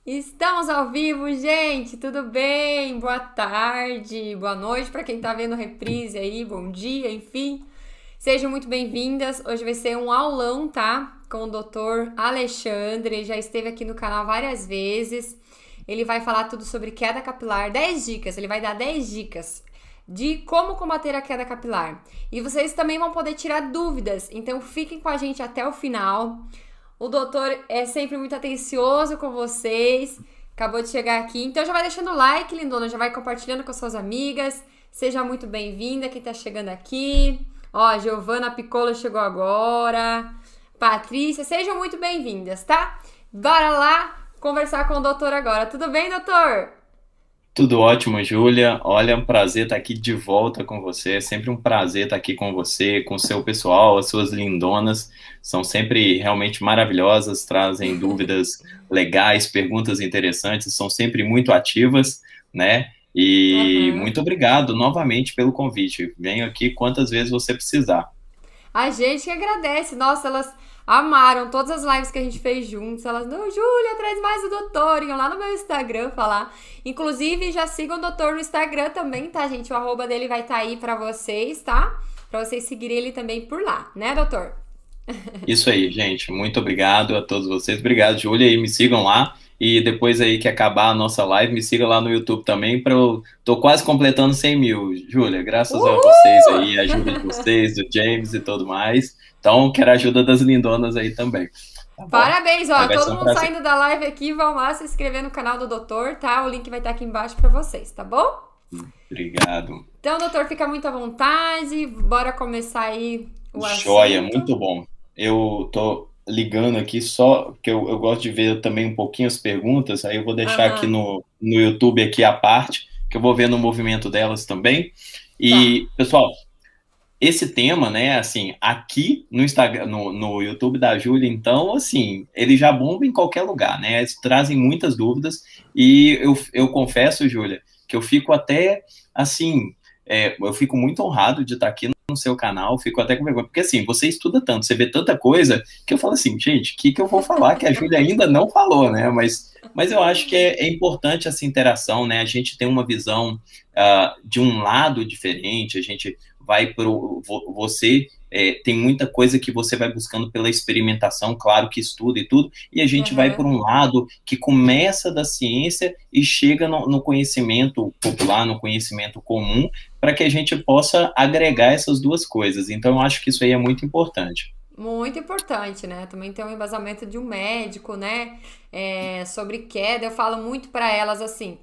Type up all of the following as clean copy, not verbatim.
Estamos ao vivo, gente! Tudo bem? Boa tarde, boa noite para quem tá vendo reprise aí, bom dia, enfim. Sejam muito bem-vindas. Hoje vai ser um aulão, tá? Com o doutor Alexandre. Ele já esteve aqui no canal várias vezes. Ele vai falar tudo sobre queda capilar, 10 dicas. Ele vai dar 10 dicas de como combater a queda capilar. E vocês também vão poder tirar dúvidas, então fiquem com a gente até o final. O doutor é sempre muito atencioso com vocês. Acabou de chegar aqui. Então já vai deixando o like, lindona. Já vai compartilhando com suas amigas. Seja muito bem-vinda quem tá chegando aqui. Ó, Giovana Piccolo chegou agora. Patrícia, sejam muito bem-vindas, tá? Bora lá conversar com o doutor agora. Tudo bem, doutor? Tudo ótimo, Júlia. Olha, é um prazer estar aqui de volta com você. É sempre um prazer estar aqui com você, com o seu pessoal, as suas lindonas. São sempre realmente maravilhosas, trazem dúvidas legais, perguntas interessantes, são sempre muito ativas, né? E Aham. muito obrigado novamente pelo convite. Venho aqui quantas vezes você precisar. A gente que agradece. Nossa, elas amaram todas as lives que a gente fez juntos. Elas, não, Júlia, traz mais o doutor. Iam lá no meu Instagram falar. Inclusive, já sigam o doutor no Instagram também, tá, gente? O arroba dele vai estar aí pra vocês, tá? Pra vocês seguirem ele também por lá, né, doutor? Isso aí, gente. Muito obrigado a todos vocês. Obrigado, Júlia, e me sigam lá. E depois aí que acabar a nossa live, me siga lá no YouTube também, para eu tô quase completando 100 mil, Júlia, graças a vocês Uhul! aí, a ajuda de vocês, do James e tudo mais. Então, quero a ajuda das lindonas aí também, tá bom? Parabéns, Aí ó. vai ser Todo um mundo prazer. saindo da live aqui, vão lá se inscrever no canal do doutor, tá? O link vai estar aqui embaixo pra vocês, tá bom? Obrigado. Então, doutor, fica muito à vontade. Bora começar aí o Joia, assunto. muito bom. Eu tô ligando aqui só porque eu gosto de ver também um pouquinho as perguntas, aí eu vou deixar aqui Aham, no YouTube aqui a parte, que eu vou ver no movimento delas também. tá. E, pessoal, esse tema, né, assim, aqui no Instagram, no YouTube da Júlia, então, assim, ele já bomba em qualquer lugar, né? Eles trazem muitas dúvidas e eu confesso, Júlia, que eu fico até, assim, eu fico muito honrado de estar aqui no seu canal, fico até com vergonha, porque, assim, você estuda tanto, você vê tanta coisa, que eu falo assim, gente, o que eu vou falar que a Júlia ainda não falou, né? Mas eu acho que é importante essa interação, né? A gente tem uma visão de um lado diferente, a gente vai para você tem muita coisa que você vai buscando pela experimentação, claro que estuda e tudo, e a gente vai por Aham. um lado que começa da ciência e chega no conhecimento popular, no conhecimento comum, para que a gente possa agregar essas duas coisas. Então, eu acho que isso aí é muito importante. Muito importante, né? Também tem um embasamento de um médico, né? Sobre queda. Eu falo muito pra elas assim.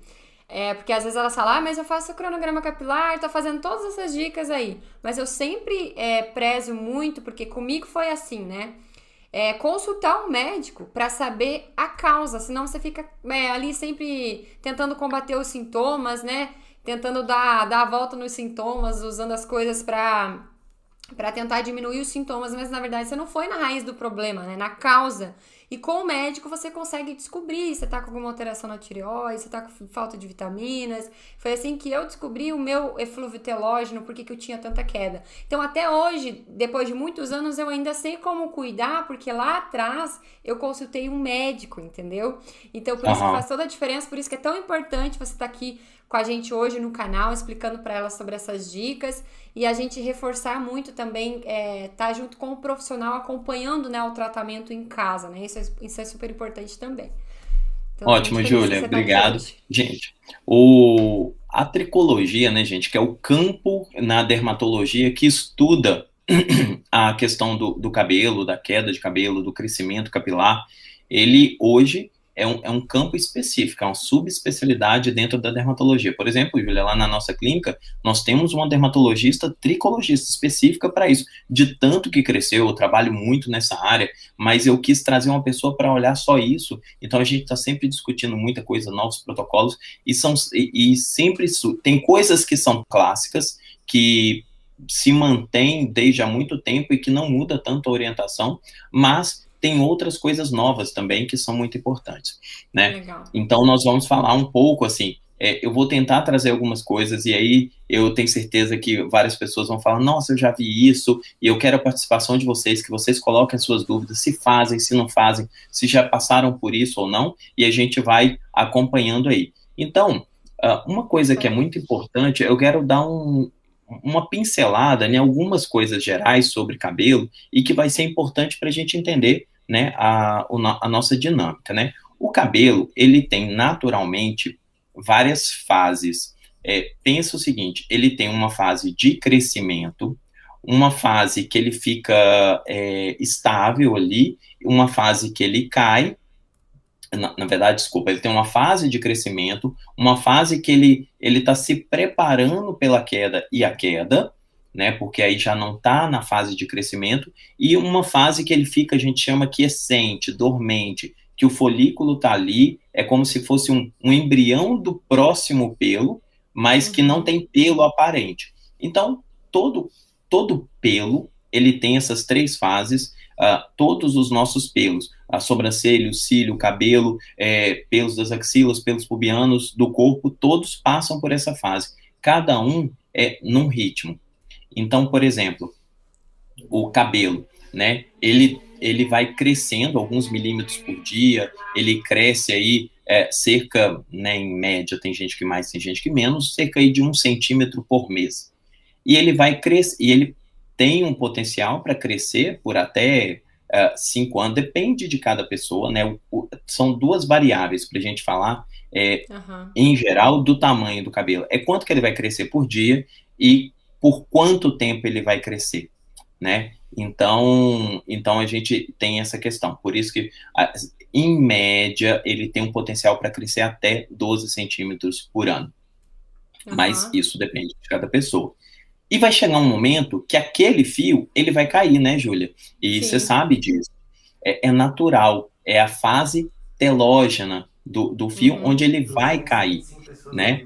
Porque às vezes elas falam, mas eu faço cronograma capilar, tô fazendo todas essas dicas aí. Mas eu sempre prezo muito, porque comigo foi assim, né? Consultar um médico para saber a causa, senão você fica ali sempre tentando combater os sintomas, né? Tentando dar a volta nos sintomas, usando as coisas para tentar diminuir os sintomas, mas na verdade você não foi na raiz do problema, né? Na causa. E com o médico você consegue descobrir se tá com alguma alteração na tireoide, se tá com falta de vitaminas. Foi assim que eu descobri o meu eflúvio telógeno, por que eu tinha tanta queda. Então até hoje, depois de muitos anos, eu ainda sei como cuidar, porque lá atrás eu consultei um médico, entendeu? Então por isso que faz Aham. toda a diferença, por isso que é tão importante você estar aqui com a gente hoje no canal, explicando para elas sobre essas dicas e a gente reforçar muito também, tá junto com o profissional acompanhando, né, o tratamento em casa, né? Isso é super importante também. Então, tô muito Ótimo, feliz de Júlia, você estar aqui obrigado. hoje. Gente, a tricologia, né, gente, que é o campo na dermatologia que estuda a questão do cabelo, da queda de cabelo, do crescimento capilar, ele hoje é um campo específico, é uma subespecialidade dentro da dermatologia. Por exemplo, Júlia, lá na nossa clínica, nós temos uma dermatologista tricologista específica para isso. De tanto que cresceu, eu trabalho muito nessa área, mas eu quis trazer uma pessoa para olhar só isso. Então a gente está sempre discutindo muita coisa, novos protocolos, e sempre tem coisas que são clássicas, que se mantém desde há muito tempo e que não muda tanto a orientação, mas tem outras coisas novas também que são muito importantes, né? Legal. Então nós vamos falar um pouco assim. eu vou tentar trazer algumas coisas, e aí eu tenho certeza que várias pessoas vão falar, nossa, eu já vi isso, e eu quero a participação de vocês, que vocês coloquem as suas dúvidas, se fazem, se não fazem, se já passaram por isso ou não, e a gente vai acompanhando aí. Então, uma coisa que é muito importante, eu quero dar uma pincelada em algumas coisas gerais sobre cabelo, e que vai ser importante para a gente entender, né, a nossa dinâmica, né? O cabelo, ele tem naturalmente várias fases. Pensa o seguinte, ele tem uma fase de crescimento, uma fase que ele fica estável ali, uma fase que ele cai, na verdade, desculpa, ele tem uma fase de crescimento, uma fase que ele está se preparando pela queda e a queda, né, porque aí já não está na fase de crescimento, e uma fase que ele fica, a gente chama quiescente, dormente, que o folículo está ali, é como se fosse um embrião do próximo pelo, mas que não tem pelo aparente. Então, todo pelo, ele tem essas três fases, todos os nossos pelos, a sobrancelha, o cílio, o cabelo, pelos das axilas, pelos pubianos, do corpo, todos passam por essa fase. Cada um é num ritmo. Então, por exemplo, o cabelo, né? Ele vai crescendo alguns milímetros por dia, ele cresce aí cerca, né, em média, tem gente que mais, tem gente que menos, cerca aí de 1 centímetro por mês. E ele vai crescer, e ele tem um potencial para crescer por até 5 anos, depende de cada pessoa, né? São duas variáveis para a gente falar, em geral, do tamanho do cabelo. É quanto que ele vai crescer por dia e por quanto tempo ele vai crescer, né? Então a gente tem essa questão. Por isso que, em média, ele tem um potencial para crescer até 12 centímetros por ano. Mas isso depende de cada pessoa. E vai chegar um momento que aquele fio, ele vai cair, né, Júlia? E você sabe disso. É natural, é a fase telógena do fio, onde ele vai cair, né?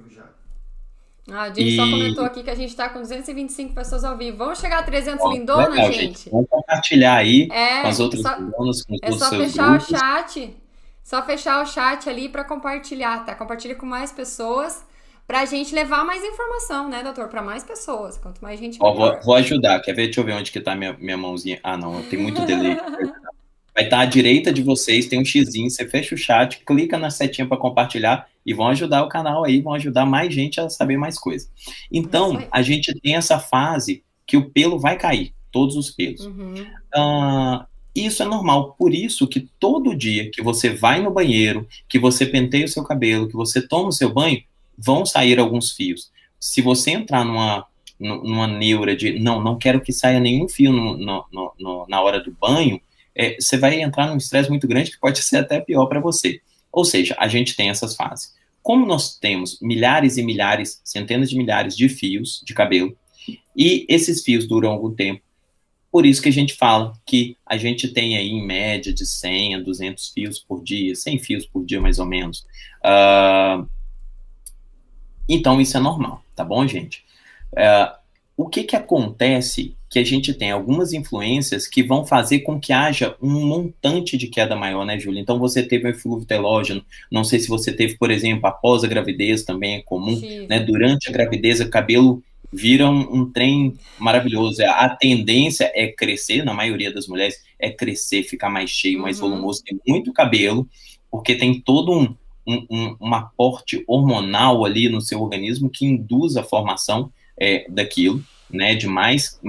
A Jenny só comentou aqui que a gente tá com 225 pessoas ao vivo. Vamos chegar a 300 lindonas, legal, gente? Vamos compartilhar aí com as outras lindonas, com os só seus fechar grupos. o chat. Só fechar o chat ali para compartilhar, tá? Compartilha com mais pessoas pra gente levar mais informação, né, doutor? Pra mais pessoas. Quanto mais gente, melhor. Vou ajudar. Quer ver? Deixa eu ver onde que tá minha mãozinha. Ah, não, tem muito delay. Vai estar à direita de vocês, tem um xizinho, você fecha o chat, clica na setinha para compartilhar e vão ajudar o canal aí, vão ajudar mais gente a saber mais coisas. Então, a gente tem essa fase que o pelo vai cair, todos os pelos. Isso é normal, por isso que todo dia que você vai no banheiro, que você penteia o seu cabelo, que você toma o seu banho, vão sair alguns fios. Se você entrar numa neura de, não quero que saia nenhum fio na hora do banho, você vai entrar num estresse muito grande que pode ser até pior para você. Ou seja, a gente tem essas fases. Como nós temos milhares e milhares, centenas de milhares de fios de cabelo, e esses fios duram algum tempo, por isso que a gente fala que a gente tem aí em média de 100 a 200 fios por dia, 100 fios por dia mais ou menos. Então isso é normal, tá bom, gente? O que acontece que a gente tem algumas influências que vão fazer com que haja um montante de queda maior, né, Júlia? Então, você teve o eflúvio telógeno, não sei se você teve, por exemplo, após a gravidez, também é comum, né? Durante a gravidez, o cabelo vira um trem maravilhoso. A tendência é crescer, na maioria das mulheres, é crescer, ficar mais cheio, mais volumoso, tem muito cabelo, porque tem todo um aporte hormonal ali no seu organismo que induz a formação daquilo, né, de mais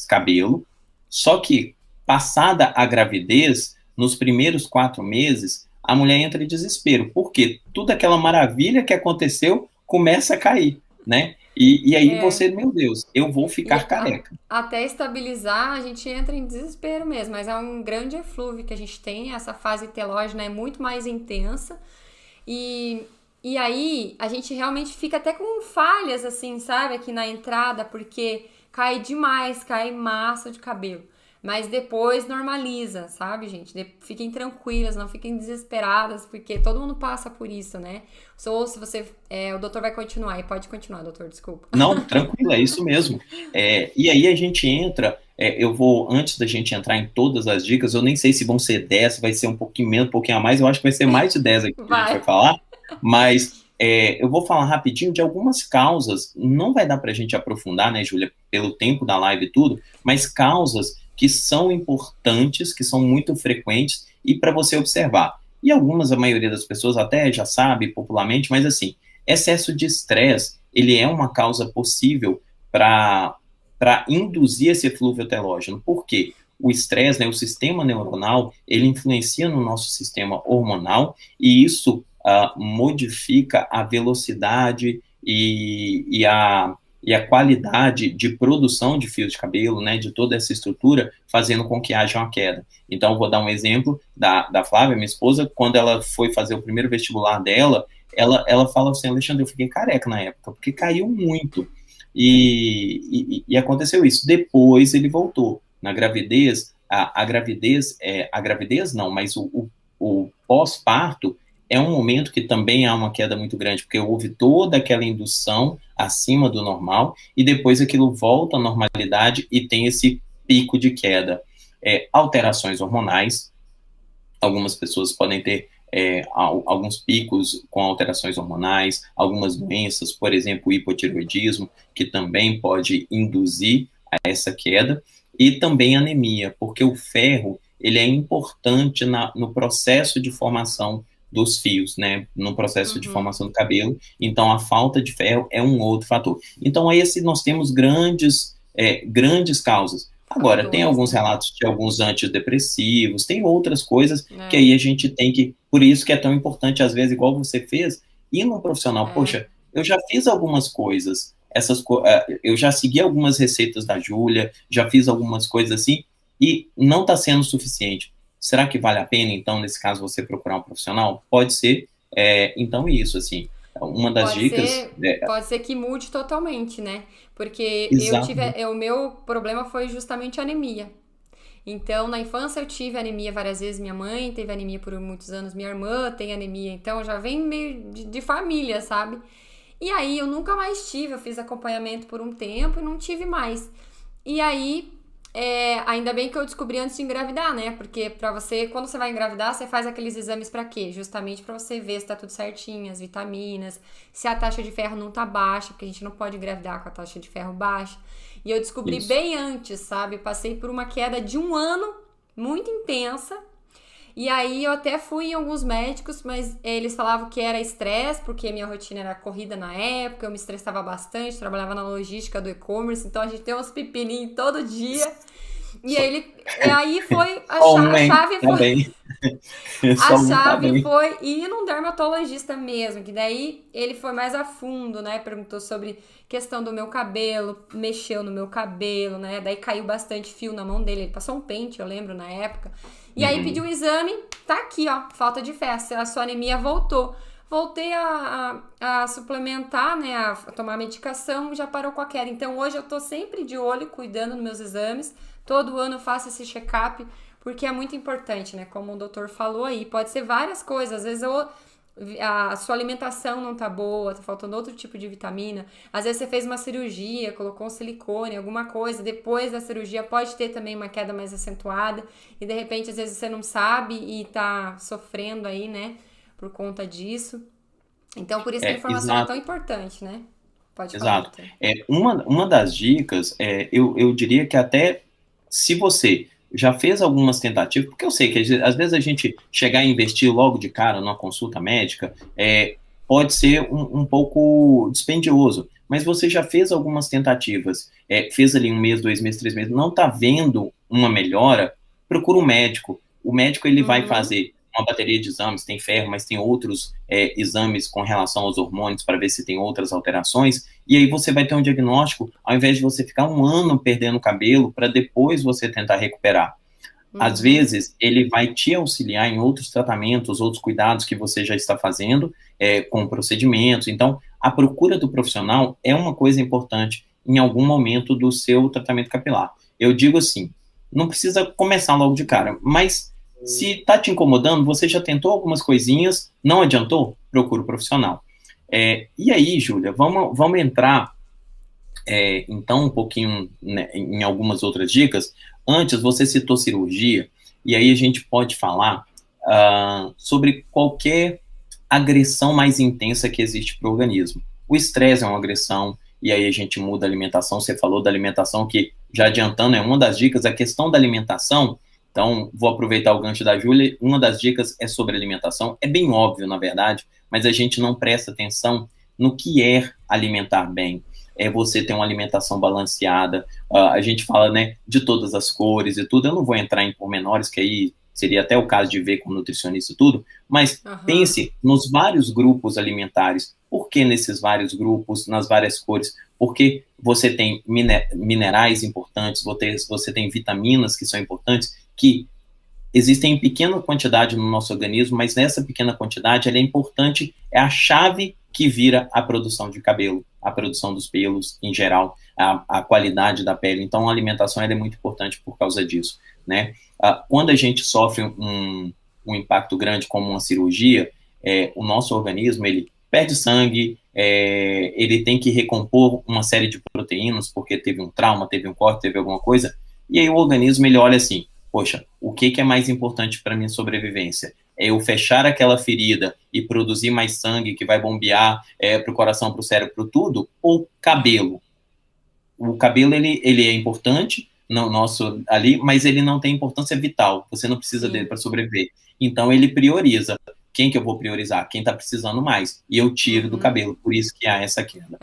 cabelo. Só que, passada a gravidez, nos primeiros 4 meses, a mulher entra em desespero, porque toda aquela maravilha que aconteceu começa a cair, né? E aí você, meu Deus, eu vou ficar careca. Até estabilizar, a gente entra em desespero mesmo, mas é um grande eflúvio que a gente tem, essa fase telógena é muito mais intensa, e aí, a gente realmente fica até com falhas, assim, sabe? Aqui na entrada, porque cai demais, cai massa de cabelo. Mas depois normaliza, sabe, gente? Fiquem tranquilas, não fiquem desesperadas, porque todo mundo passa por isso, né? Ou se você... o doutor vai continuar, e pode continuar, doutor, desculpa. Não, tranquilo, é isso mesmo. E aí a gente entra... eu vou, antes da gente entrar em todas as dicas, eu nem sei se vão ser 10, vai ser um pouquinho menos, um pouquinho a mais, eu acho que vai ser mais de 10 aqui que a gente vai falar. Mas Eu vou falar rapidinho de algumas causas, não vai dar para a gente aprofundar, né, Júlia, pelo tempo da live e tudo, mas causas que são importantes, que são muito frequentes e para você observar. E algumas, a maioria das pessoas até já sabe popularmente, mas assim, excesso de estresse, ele é uma causa possível para induzir esse eflúvio telógeno. Por quê? O estresse, né, o sistema neuronal, ele influencia no nosso sistema hormonal e isso modifica a velocidade e a qualidade de produção de fios de cabelo, né, de toda essa estrutura, fazendo com que haja uma queda. Então, vou dar um exemplo da Flávia, minha esposa, quando ela foi fazer o primeiro vestibular dela, ela fala assim, Alexandre, eu fiquei careca na época, porque caiu muito. E aconteceu isso. Depois ele voltou. Na gravidez, a gravidez não, mas o pós-parto é um momento que também há uma queda muito grande, porque houve toda aquela indução acima do normal, e depois aquilo volta à normalidade e tem esse pico de queda. Alterações hormonais, algumas pessoas podem ter alguns picos com alterações hormonais, algumas doenças, por exemplo, o hipotireoidismo, que também pode induzir a essa queda, e também anemia, porque o ferro ele é importante no processo de formação dos fios, né, no processo de formação do cabelo, então a falta de ferro é um outro fator. Então, nós temos grandes causas. Agora, tem alguns relatos de alguns antidepressivos, tem outras coisas que aí a gente tem que, por isso que é tão importante, às vezes, igual você fez, ir num profissional. Poxa, eu já fiz algumas coisas, eu já segui algumas receitas da Júlia, já fiz algumas coisas assim, e não está sendo suficiente. Será que vale a pena, então, nesse caso, você procurar um profissional? Pode ser. Então, isso, assim, uma das dicas... Pode ser que mude totalmente, né? Porque o meu problema foi justamente anemia. Então, na infância eu tive anemia várias vezes, minha mãe teve anemia por muitos anos, minha irmã tem anemia, então já vem meio de família, sabe? E aí eu nunca mais tive, eu fiz acompanhamento por um tempo e não tive mais. E aí, ainda bem que eu descobri antes de engravidar, né? Porque quando você vai engravidar, você faz aqueles exames pra quê? Justamente pra você ver se tá tudo certinho, as vitaminas, se a taxa de ferro não tá baixa, porque a gente não pode engravidar com a taxa de ferro baixa. E eu descobri bem antes, sabe? Eu passei por uma queda de 1 ano, muito intensa. E aí eu até fui em alguns médicos, mas eles falavam que era estresse, porque minha rotina era corrida na época, eu me estressava bastante, trabalhava na logística do e-commerce, então a gente tem uns pepininhos todo dia. E aí foi a chave foi a chave foi ir num dermatologista mesmo, que daí ele foi mais a fundo, né? Perguntou sobre questão do meu cabelo, mexeu no meu cabelo, né? Daí caiu bastante fio na mão dele, ele passou um pente, eu lembro, na época. E aí pediu um exame, tá aqui, ó, falta de ferro, a sua anemia voltou. Voltei a suplementar, né, a tomar medicação, já parou com a queda. Então hoje eu tô sempre de olho, cuidando dos meus exames. Todo ano eu faço esse check-up, porque é muito importante, né? Como o doutor falou aí, pode ser várias coisas. Às vezes a sua alimentação não tá boa, tá faltando outro tipo de vitamina. Às vezes você fez uma cirurgia, colocou um silicone, alguma coisa. Depois da cirurgia pode ter também uma queda mais acentuada. E de repente, às vezes você não sabe e tá sofrendo aí, né? Por conta disso. Então, por isso que a informação é tão importante, né? Pode falar. Exato. Uma das dicas, eu diria que até se você já fez algumas tentativas, porque eu sei que às vezes a gente chegar a investir logo de cara numa consulta médica pode ser um pouco dispendioso, mas você já fez algumas tentativas, fez ali 1 mês, 2 meses, 3 meses, não está vendo uma melhora, procura um médico. O médico ele vai fazer uma bateria de exames, tem ferro, mas tem outros exames com relação aos hormônios para ver se tem outras alterações, e aí você vai ter um diagnóstico, ao invés de você ficar 1 ano perdendo cabelo, para depois você tentar recuperar. Às vezes, ele vai te auxiliar em outros tratamentos, outros cuidados que você já está fazendo, com procedimentos. Então, a procura do profissional é uma coisa importante em algum momento do seu tratamento capilar. Eu digo assim, não precisa começar logo de cara, mas se está te incomodando, você já tentou algumas coisinhas, não adiantou? Procura o profissional. E aí, Júlia, vamos entrar, então, um pouquinho, né, em algumas outras dicas. Antes, você citou cirurgia, e aí a gente pode falar sobre qualquer agressão mais intensa que existe para o organismo. O estresse é uma agressão, e aí a gente muda a alimentação. Você falou da alimentação, que, já adiantando, é uma das dicas, a questão da alimentação. Então, vou aproveitar o gancho da Júlia. Uma das dicas é sobre alimentação. É bem óbvio, na verdade, mas a gente não presta atenção no que é alimentar bem. É você ter uma alimentação balanceada. A gente fala, né, de todas as cores e tudo. Eu não vou entrar em pormenores, que aí seria até o caso de ver com nutricionista e tudo, mas pense nos vários grupos alimentares. Por que nesses vários grupos, nas várias cores? Porque você tem minerais importantes, você tem vitaminas que são importantes, que existem em pequena quantidade no nosso organismo, mas nessa pequena quantidade ela é importante, é a chave que vira a produção de cabelo, a produção dos pelos em geral, a qualidade da pele. Então a alimentação ela é muito importante por causa disso, né? Quando a gente sofre um impacto grande como uma cirurgia, o nosso organismo ele perde sangue, ele tem que recompor uma série de proteínas porque teve um trauma, teve um corte, teve alguma coisa, e aí o organismo ele olha assim, poxa, o que é mais importante para minha sobrevivência? É eu fechar aquela ferida e produzir mais sangue que vai bombear para o coração, para o cérebro, tudo? Ou cabelo? O cabelo, ele é importante no nosso ali, mas ele não tem importância vital. Você não precisa dele para sobreviver. Então, ele prioriza. Quem que eu vou priorizar? Quem está precisando mais. E eu tiro do cabelo. Por isso que há essa queda.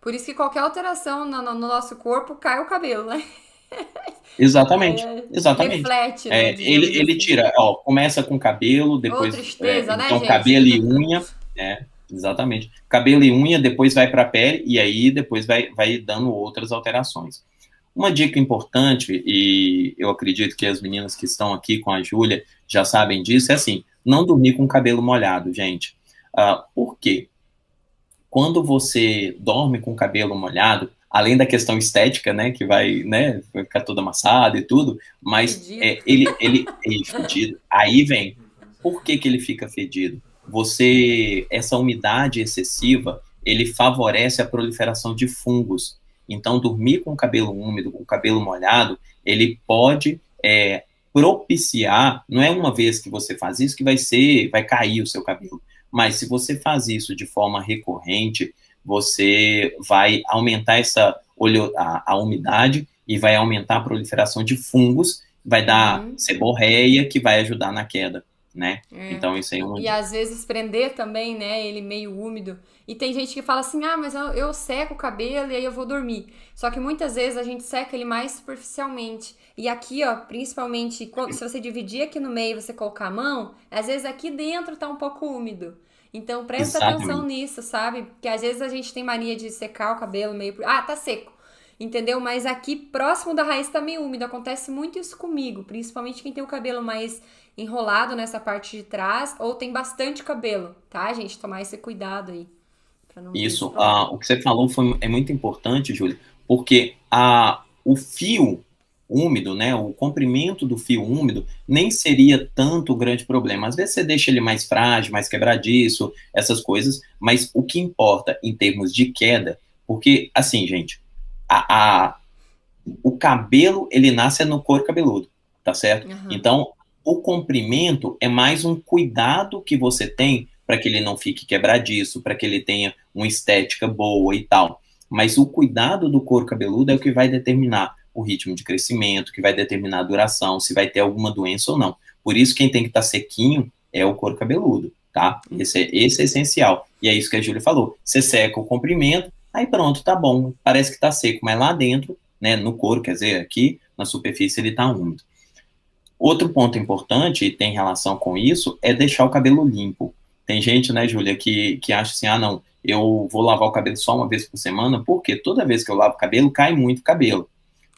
Por isso que qualquer alteração no nosso corpo cai o cabelo, né? Exatamente, exatamente. Reflete, né? Ele tira, começa com cabelo, depois tristeza, né, então gente? cabelo e unha, exatamente. Cabelo e unha, depois vai para a pele e aí depois vai dando outras alterações. Uma dica importante, e eu acredito que as meninas que estão aqui com a Júlia já sabem disso, é assim, não dormir com o cabelo molhado, gente. Por quê? Quando você dorme com o cabelo molhado, além da questão estética, né, que vai ficar todo amassado e tudo, mas ele é fedido. Aí vem, por que ele fica fedido? Essa umidade excessiva, ele favorece a proliferação de fungos. Então, dormir com o cabelo úmido, com o cabelo molhado, ele pode propiciar, não é uma vez que você faz isso que vai cair o seu cabelo, mas se você faz isso de forma recorrente, você vai aumentar a umidade e vai aumentar a proliferação de fungos, vai dar seborreia, que vai ajudar na queda, né? Então, isso aí é uma dica. E às vezes prender também, né, ele meio úmido. E tem gente que fala assim, mas eu seco o cabelo e aí eu vou dormir. Só que muitas vezes a gente seca ele mais superficialmente. E aqui, ó, principalmente, se você dividir aqui no meio e você colocar a mão, às vezes aqui dentro tá um pouco úmido. Então presta atenção nisso, sabe? Porque às vezes a gente tem mania de secar o cabelo meio... tá seco. Entendeu? Mas aqui próximo da raiz tá meio úmido. Acontece muito isso comigo. Principalmente quem tem o cabelo mais enrolado nessa parte de trás ou tem bastante cabelo, tá, gente? Tomar esse cuidado aí. Isso, o que você falou é muito importante, Júlia, porque o fio úmido, né, o comprimento do fio úmido nem seria tanto o grande problema. Às vezes você deixa ele mais frágil, mais quebradiço, essas coisas, mas o que importa em termos de queda, porque, assim, gente, o cabelo, ele nasce no couro cabeludo, tá certo? Então, o comprimento é mais um cuidado que você tem para que ele não fique quebradiço, para que ele tenha uma estética boa e tal. Mas o cuidado do couro cabeludo é o que vai determinar o ritmo de crescimento, que vai determinar a duração, se vai ter alguma doença ou não. Por isso, quem tem que estar sequinho é o couro cabeludo, tá? Esse é essencial. E é isso que a Júlia falou. Você seca o comprimento, aí pronto, tá bom, parece que tá seco, mas lá dentro, né, no couro, quer dizer, aqui na superfície ele tá úmido. Outro ponto importante, e tem relação com isso, é deixar o cabelo limpo. Tem gente, né, Júlia, que acha assim, não, eu vou lavar o cabelo só uma vez por semana, porque toda vez que eu lavo o cabelo, cai muito cabelo.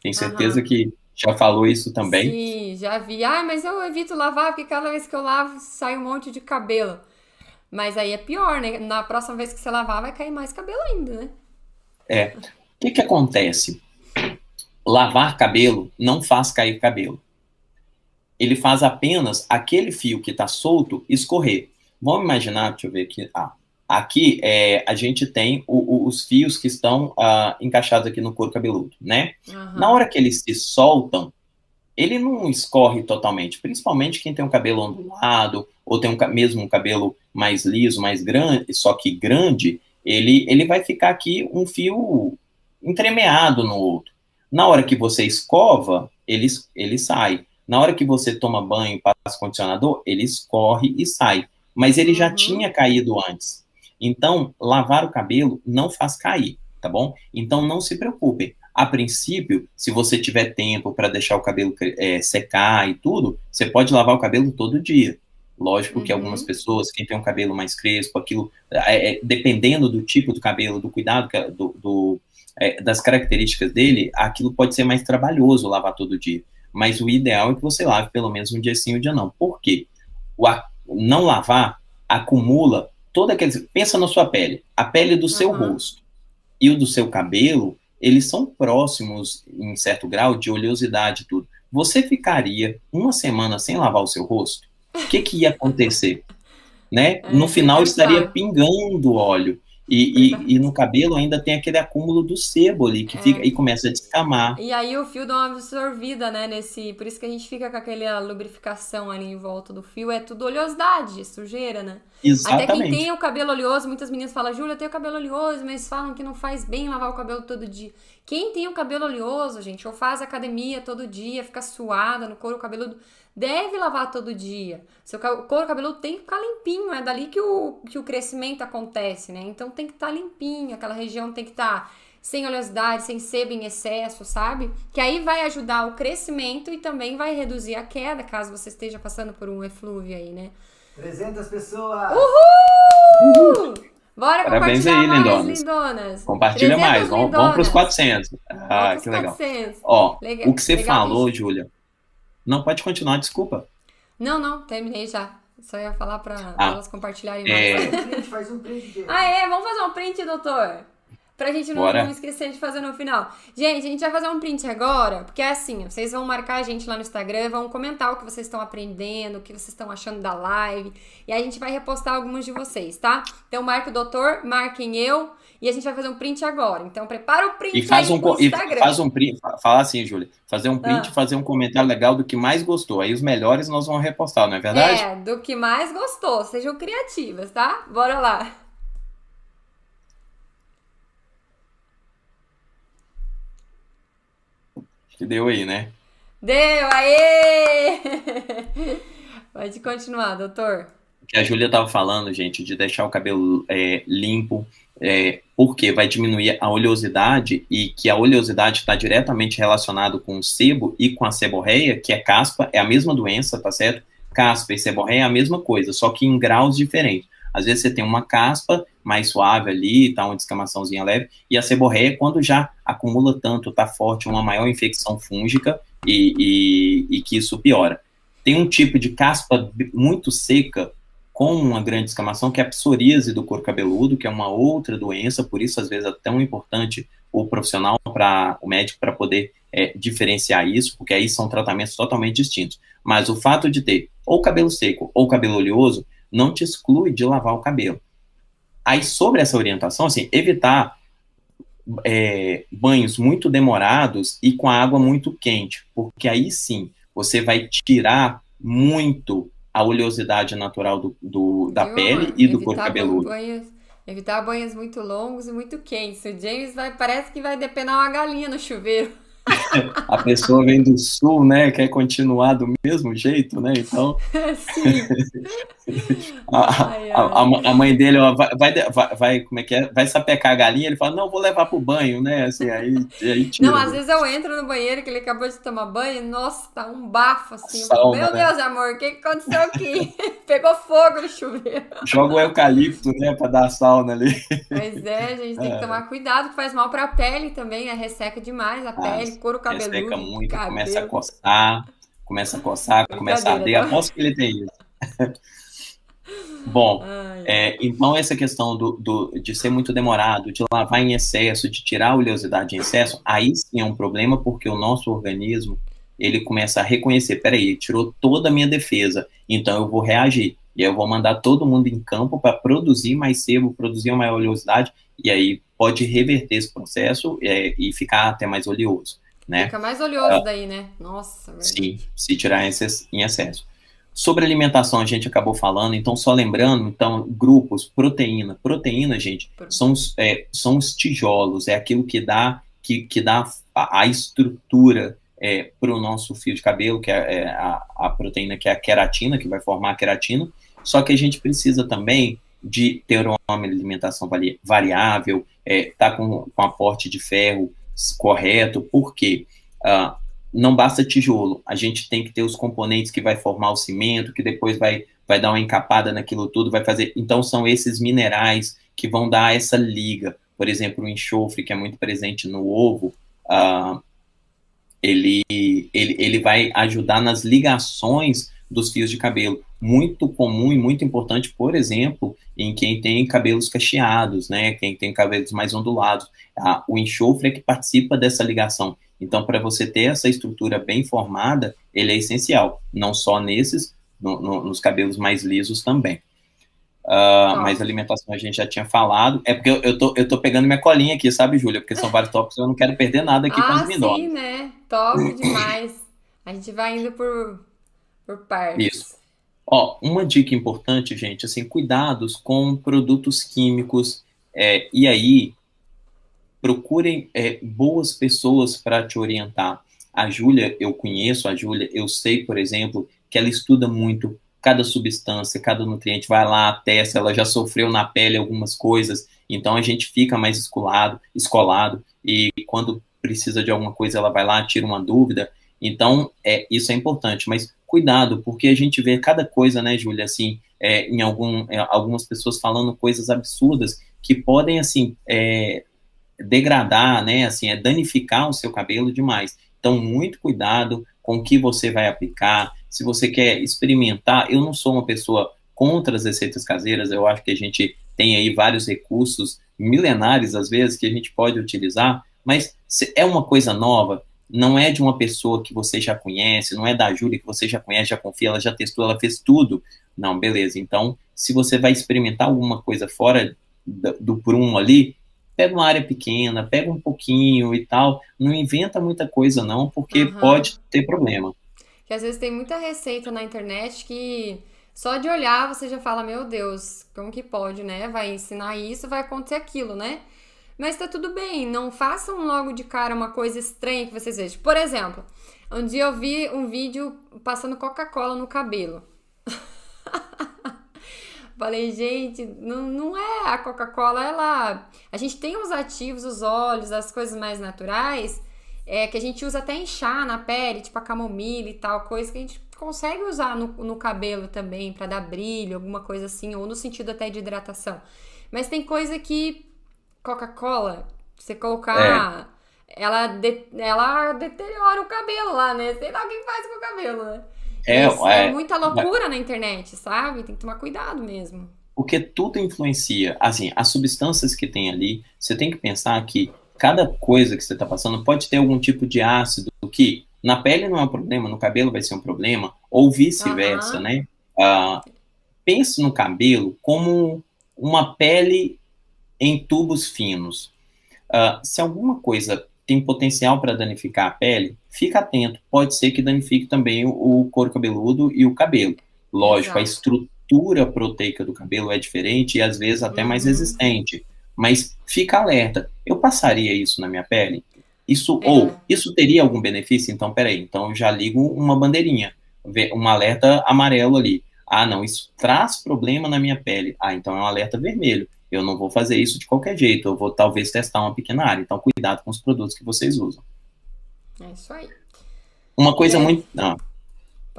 Tem certeza que já falou isso também? Sim, já vi. Mas eu evito lavar, porque cada vez que eu lavo, sai um monte de cabelo. Mas aí é pior, né? Na próxima vez que você lavar, vai cair mais cabelo ainda, né? O que acontece? Lavar cabelo não faz cair cabelo. Ele faz apenas aquele fio que está solto escorrer. Vamos imaginar, deixa eu ver aqui. Aqui a gente tem os fios que estão encaixados aqui no couro cabeludo, né? Na hora que eles se soltam, ele não escorre totalmente, principalmente quem tem um cabelo ondulado ou tem mesmo um cabelo mais liso, mais grande, só que grande, ele vai ficar aqui um fio entremeado no outro. Na hora que você escova, ele sai. Na hora que você toma banho e passa condicionador, ele escorre e sai. Mas ele já tinha caído antes. Então, lavar o cabelo não faz cair, tá bom? Então, não se preocupem. A princípio, se você tiver tempo para deixar o cabelo secar e tudo, você pode lavar o cabelo todo dia. Lógico que algumas pessoas, quem tem um cabelo mais crespo, aquilo, dependendo do tipo do cabelo, do cuidado, das características dele, aquilo pode ser mais trabalhoso lavar todo dia. Mas o ideal é que você lave pelo menos um dia sim, um dia não. Por quê? Não lavar acumula toda aquele... Pensa na sua pele. A pele do seu rosto e o do seu cabelo, eles são próximos, em certo grau, de oleosidade e tudo. Você ficaria uma semana sem lavar o seu rosto? O que ia acontecer? Né? No final estaria pingando óleo. E no cabelo ainda tem aquele acúmulo do sebo ali, que fica e começa a descamar. E aí o fio dá uma absorvida, né, por isso que a gente fica com aquela lubrificação ali em volta do fio, é tudo oleosidade, sujeira, né? Exatamente. Até quem tem o cabelo oleoso, muitas meninas falam, Júlia, eu tenho cabelo oleoso, mas falam que não faz bem lavar o cabelo todo dia. Quem tem o cabelo oleoso, gente, ou faz academia todo dia, fica suada no couro cabeludo, deve lavar todo dia. Seu couro cabeludo tem que ficar limpinho, é dali que o crescimento acontece, né? Então tem que estar limpinho, aquela região tem que estar sem oleosidade, sem sebo em excesso, sabe? Que aí vai ajudar o crescimento e também vai reduzir a queda, caso você esteja passando por um eflúvio aí, né? 300 pessoas! Uhul! Bora Parabéns compartilhar aí, mais, lindonas. lindonas. Compartilha mais, vamos para os 400. Ah, que legal. 400. Ó, legal, o que você falou, Júlia... Não, pode continuar, desculpa. Não, terminei já. Só ia falar para elas compartilharem mais. Faz um print. Vamos fazer um print, doutor? Pra gente não esquecer de fazer no final. Gente, a gente vai fazer um print agora, porque é assim, vocês vão marcar a gente lá no Instagram, vão comentar o que vocês estão aprendendo, o que vocês estão achando da live, e aí a gente vai repostar alguns de vocês, tá? Então marca o doutor, marquem eu, e a gente vai fazer um print agora. Então prepara o print aí no Instagram. E faz um print, fala assim, Júlia, fazer um print e fazer um comentário legal do que mais gostou. Aí os melhores nós vamos repostar, não é verdade? Do que mais gostou. Sejam criativas, tá? Bora lá. Que deu aí, né? Deu, aê! Pode continuar, doutor. O que a Júlia estava falando, gente, de deixar o cabelo limpo, porque vai diminuir a oleosidade, e que a oleosidade está diretamente relacionado com o sebo e com a seborreia, que é caspa, é a mesma doença, tá certo? Caspa e seborreia é a mesma coisa, só que em graus diferentes. Às vezes você tem uma caspa mais suave ali, tá, uma descamaçãozinha leve, e a seborreia, quando já acumula tanto, tá forte, uma maior infecção fúngica, e que isso piora. Tem um tipo de caspa muito seca, com uma grande descamação, que é a psoríase do couro cabeludo, que é uma outra doença, por isso, às vezes, é tão importante o profissional, o médico, para poder diferenciar isso, porque aí são tratamentos totalmente distintos. Mas o fato de ter ou cabelo seco ou cabelo oleoso não te exclui de lavar o cabelo. Aí, sobre essa orientação, assim, evitar banhos muito demorados e com a água muito quente, porque aí sim, você vai tirar muito a oleosidade natural da pele e do couro cabeludo. Evitar banhos muito longos e muito quentes. O James parece que vai depenar uma galinha no chuveiro. A pessoa vem do sul, né? Quer continuar do mesmo jeito, né? Então. Sim. A mãe dele, ó, vai, como é que é? Vai sapecar a galinha, ele fala, não, vou levar pro banho, né? Assim, aí tira. Não, às vezes eu entro no banheiro que ele acabou de tomar banho, nossa, tá um bafo assim. Salma, meu Deus, amor, o que aconteceu aqui? Pegou fogo no chuveiro. Joga o eucalipto, né, pra dar sauna ali. Pois a gente tem que tomar cuidado, que faz mal pra pele também, né? Resseca demais a pele, couro cabeludo. Resseca muito, começa a coçar, começa a arder, aposto que ele tem isso. Bom, então essa questão de ser muito demorado, de lavar em excesso, de tirar a oleosidade em excesso, aí sim é um problema, porque o nosso organismo, ele começa a reconhecer, peraí, tirou toda a minha defesa, então eu vou reagir, e aí eu vou mandar todo mundo em campo para produzir mais sebo, produzir uma maior oleosidade, e aí pode reverter esse processo e ficar até mais oleoso, né? Fica mais oleoso daí, né? Nossa, verdade. Sim, se tirar em excesso. Sobre alimentação a gente acabou falando, então só lembrando, então, grupos, proteína. Proteína, gente, são os tijolos, é aquilo que dá a estrutura para o nosso fio de cabelo, que é a proteína, que é a queratina, que vai formar a queratina, só que a gente precisa também de ter uma alimentação variável, tá com aporte de ferro correto, porque não basta tijolo, a gente tem que ter os componentes que vai formar o cimento, que depois vai dar uma encapada naquilo tudo, vai fazer, então são esses minerais que vão dar essa liga. Por exemplo, o enxofre, que é muito presente no ovo, ele vai ajudar nas ligações dos fios de cabelo. Muito comum e muito importante, por exemplo, em quem tem cabelos cacheados, né? Quem tem cabelos mais ondulados. O enxofre é que participa dessa ligação. Então, para você ter essa estrutura bem formada, ele é essencial. Não só nesses, nos cabelos mais lisos também. Mas alimentação a gente já tinha falado. É porque eu tô pegando minha colinha aqui, sabe, Júlia? Porque são vários tópicos, eu não quero perder nada aqui com as meninas. Sim, né? Top demais. A gente vai indo por partes. Isso. Uma dica importante, gente, assim, cuidados com produtos químicos, e aí procurem boas pessoas para te orientar. A Júlia, eu conheço a Júlia, eu sei, por exemplo, que ela estuda muito cada substância, cada nutriente, vai lá, testa, ela já sofreu na pele algumas coisas, então a gente fica mais escolado, e quando precisa de alguma coisa, ela vai lá, tira uma dúvida, então isso é importante, mas cuidado, porque a gente vê cada coisa, né, Júlia, assim, algumas pessoas falando coisas absurdas, que podem, assim, degradar, né, assim, danificar o seu cabelo demais. Então, muito cuidado com o que você vai aplicar. Se você quer experimentar, eu não sou uma pessoa contra as receitas caseiras, eu acho que a gente tem aí vários recursos milenares, às vezes, que a gente pode utilizar, mas se é uma coisa nova, não é de uma pessoa que você já conhece, não é da Júlia que você já conhece, já confia, ela já testou, ela fez tudo. Não, beleza. Então, se você vai experimentar alguma coisa fora do prumo ali, pega uma área pequena, pega um pouquinho e tal, não inventa muita coisa não, porque pode ter problema. Que às vezes tem muita receita na internet que só de olhar você já fala, meu Deus, como que pode, né? Vai ensinar isso, vai acontecer aquilo, né? Mas tá tudo bem, não façam logo de cara uma coisa estranha que vocês vejam. Por exemplo, um dia eu vi um vídeo passando Coca-Cola no cabelo. Falei, gente, não é a Coca-Cola, ela... A gente tem os ativos, os óleos, as coisas mais naturais, que a gente usa até em chá na pele, tipo a camomila e tal, coisa que a gente consegue usar no cabelo também, pra dar brilho, alguma coisa assim, ou no sentido até de hidratação. Mas tem coisa que Coca-Cola, você colocar, ela deteriora o cabelo lá, né? Sei lá o que faz com o cabelo, né? É muita loucura na internet, sabe? Tem que tomar cuidado mesmo. Porque tudo influencia. Assim, as substâncias que tem ali, você tem que pensar que cada coisa que você está passando pode ter algum tipo de ácido que na pele não é um problema, no cabelo vai ser um problema, ou vice-versa, né? Pense no cabelo como uma pele em tubos finos. Se alguma coisa tem potencial para danificar a pele, fica atento. Pode ser que danifique também o couro cabeludo e o cabelo. Lógico, a estrutura proteica do cabelo é diferente e às vezes até mais resistente. Mas fica alerta. Eu passaria isso na minha pele? Isso teria algum benefício? Então, peraí. Então, eu já ligo uma bandeirinha. Um alerta amarelo ali. Não, isso traz problema na minha pele. Então é um alerta vermelho. Eu não vou fazer isso de qualquer jeito, eu vou talvez testar uma pequena área. Então, cuidado com os produtos que vocês usam. É isso aí. Uma coisa muito...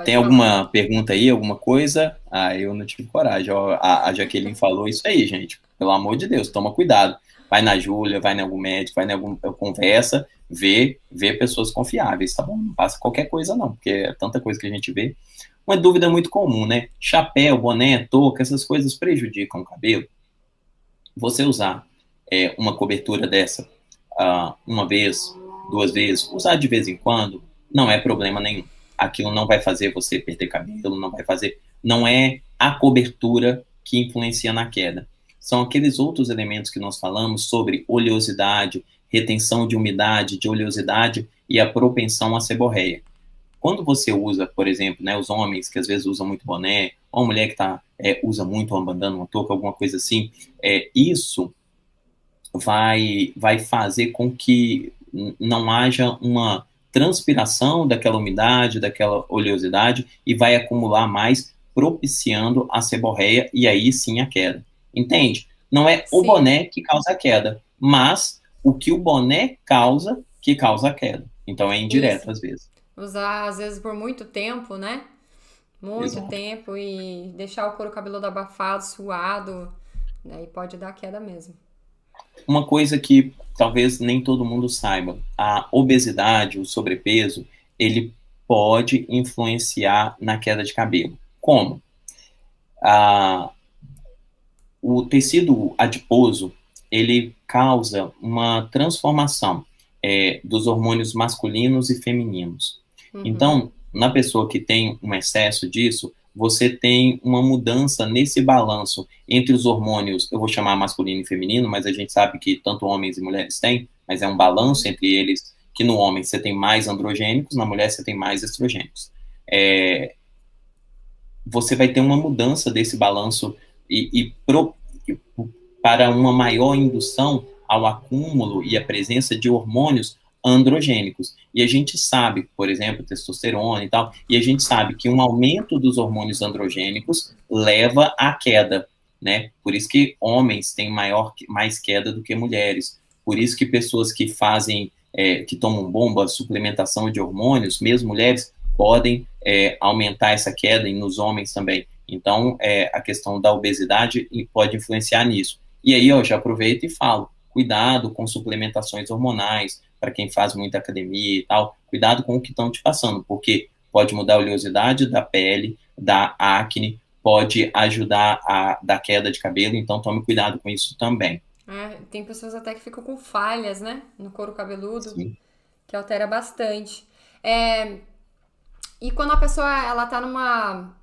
Tem alguma pergunta aí, alguma coisa? Eu não tive coragem. A Jaqueline falou isso aí, gente. Pelo amor de Deus, toma cuidado. Vai na Júlia, vai em algum médico, vai em alguma conversa, vê pessoas confiáveis, tá bom? Não passa qualquer coisa não, porque é tanta coisa que a gente vê. Uma dúvida muito comum, né? Chapéu, boné, touca, essas coisas prejudicam o cabelo. Você usar uma cobertura dessa uma vez, 2 vezes, usar de vez em quando, não é problema nenhum. Aquilo não vai fazer você perder cabelo, não é a cobertura que influencia na queda. São aqueles outros elementos que nós falamos sobre oleosidade, retenção de umidade, de oleosidade e a propensão à seborreia. quando você usa, por exemplo, né, os homens que às vezes usam muito boné, ou a mulher que usa muito uma bandana, uma touca, alguma coisa assim, isso vai fazer com que não haja uma transpiração daquela umidade, daquela oleosidade, e vai acumular mais, propiciando a seborreia, e aí sim a queda. Entende? Não é o boné que causa a queda, mas o que o boné causa, que causa a queda. Então é indireto, às vezes. Usar, às vezes, por muito tempo, né? Muito Exato. tempo, e deixar o couro cabeludo abafado, suado, aí pode dar queda mesmo. Uma coisa que talvez nem todo mundo saiba, a obesidade, o sobrepeso, ele pode influenciar na queda de cabelo. Como? O tecido adiposo, ele causa uma transformação dos hormônios masculinos e femininos. Então, na pessoa que tem um excesso disso, você tem uma mudança nesse balanço entre os hormônios, eu vou chamar masculino e feminino, mas a gente sabe que tanto homens e mulheres têm, mas é um balanço entre eles, que no homem você tem mais androgênicos, na mulher você tem mais estrogênicos. Você vai ter uma mudança desse balanço para uma maior indução ao acúmulo e a presença de hormônios androgênicos. E a gente sabe, por exemplo, testosterona e tal, e a gente sabe que um aumento dos hormônios androgênicos leva à queda, né? Por isso que homens têm mais queda do que mulheres. Por isso que pessoas que fazem, que tomam bomba, suplementação de hormônios, mesmo mulheres, podem aumentar essa queda, e nos homens também. Então, a questão da obesidade pode influenciar nisso. E aí, eu já aproveito e falo, cuidado com suplementações hormonais, para quem faz muita academia e tal, cuidado com o que estão te passando, porque pode mudar a oleosidade da pele, da acne, pode ajudar a dar queda de cabelo, então tome cuidado com isso também. Tem pessoas até que ficam com falhas, né, no couro cabeludo, Sim. que altera bastante. E quando a pessoa ela tá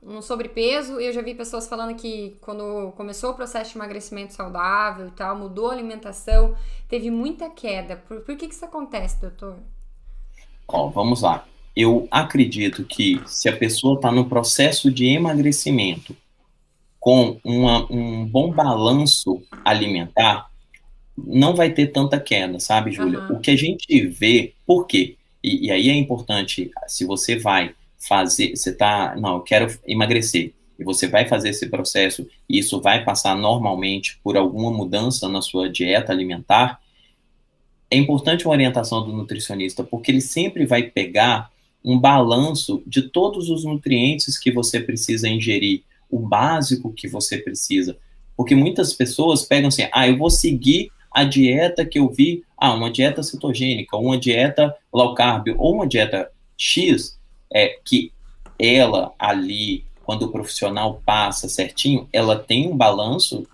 num sobrepeso, eu já vi pessoas falando que quando começou o processo de emagrecimento saudável e tal, mudou a alimentação, teve muita queda. Por que isso acontece, doutor? Vamos lá. Eu acredito que se a pessoa está no processo de emagrecimento com um bom balanço alimentar, não vai ter tanta queda, sabe, Júlia? O que a gente vê, por quê? E aí é importante, se você vai fazer, eu quero emagrecer, e você vai fazer esse processo, e isso vai passar normalmente por alguma mudança na sua dieta alimentar, é importante uma orientação do nutricionista, porque ele sempre vai pegar um balanço de todos os nutrientes que você precisa ingerir, o básico que você precisa, porque muitas pessoas pegam assim, eu vou seguir a dieta que eu vi, uma dieta cetogênica, uma dieta low carb, ou uma dieta X, que ela ali, quando o profissional passa certinho, ela tem um balanço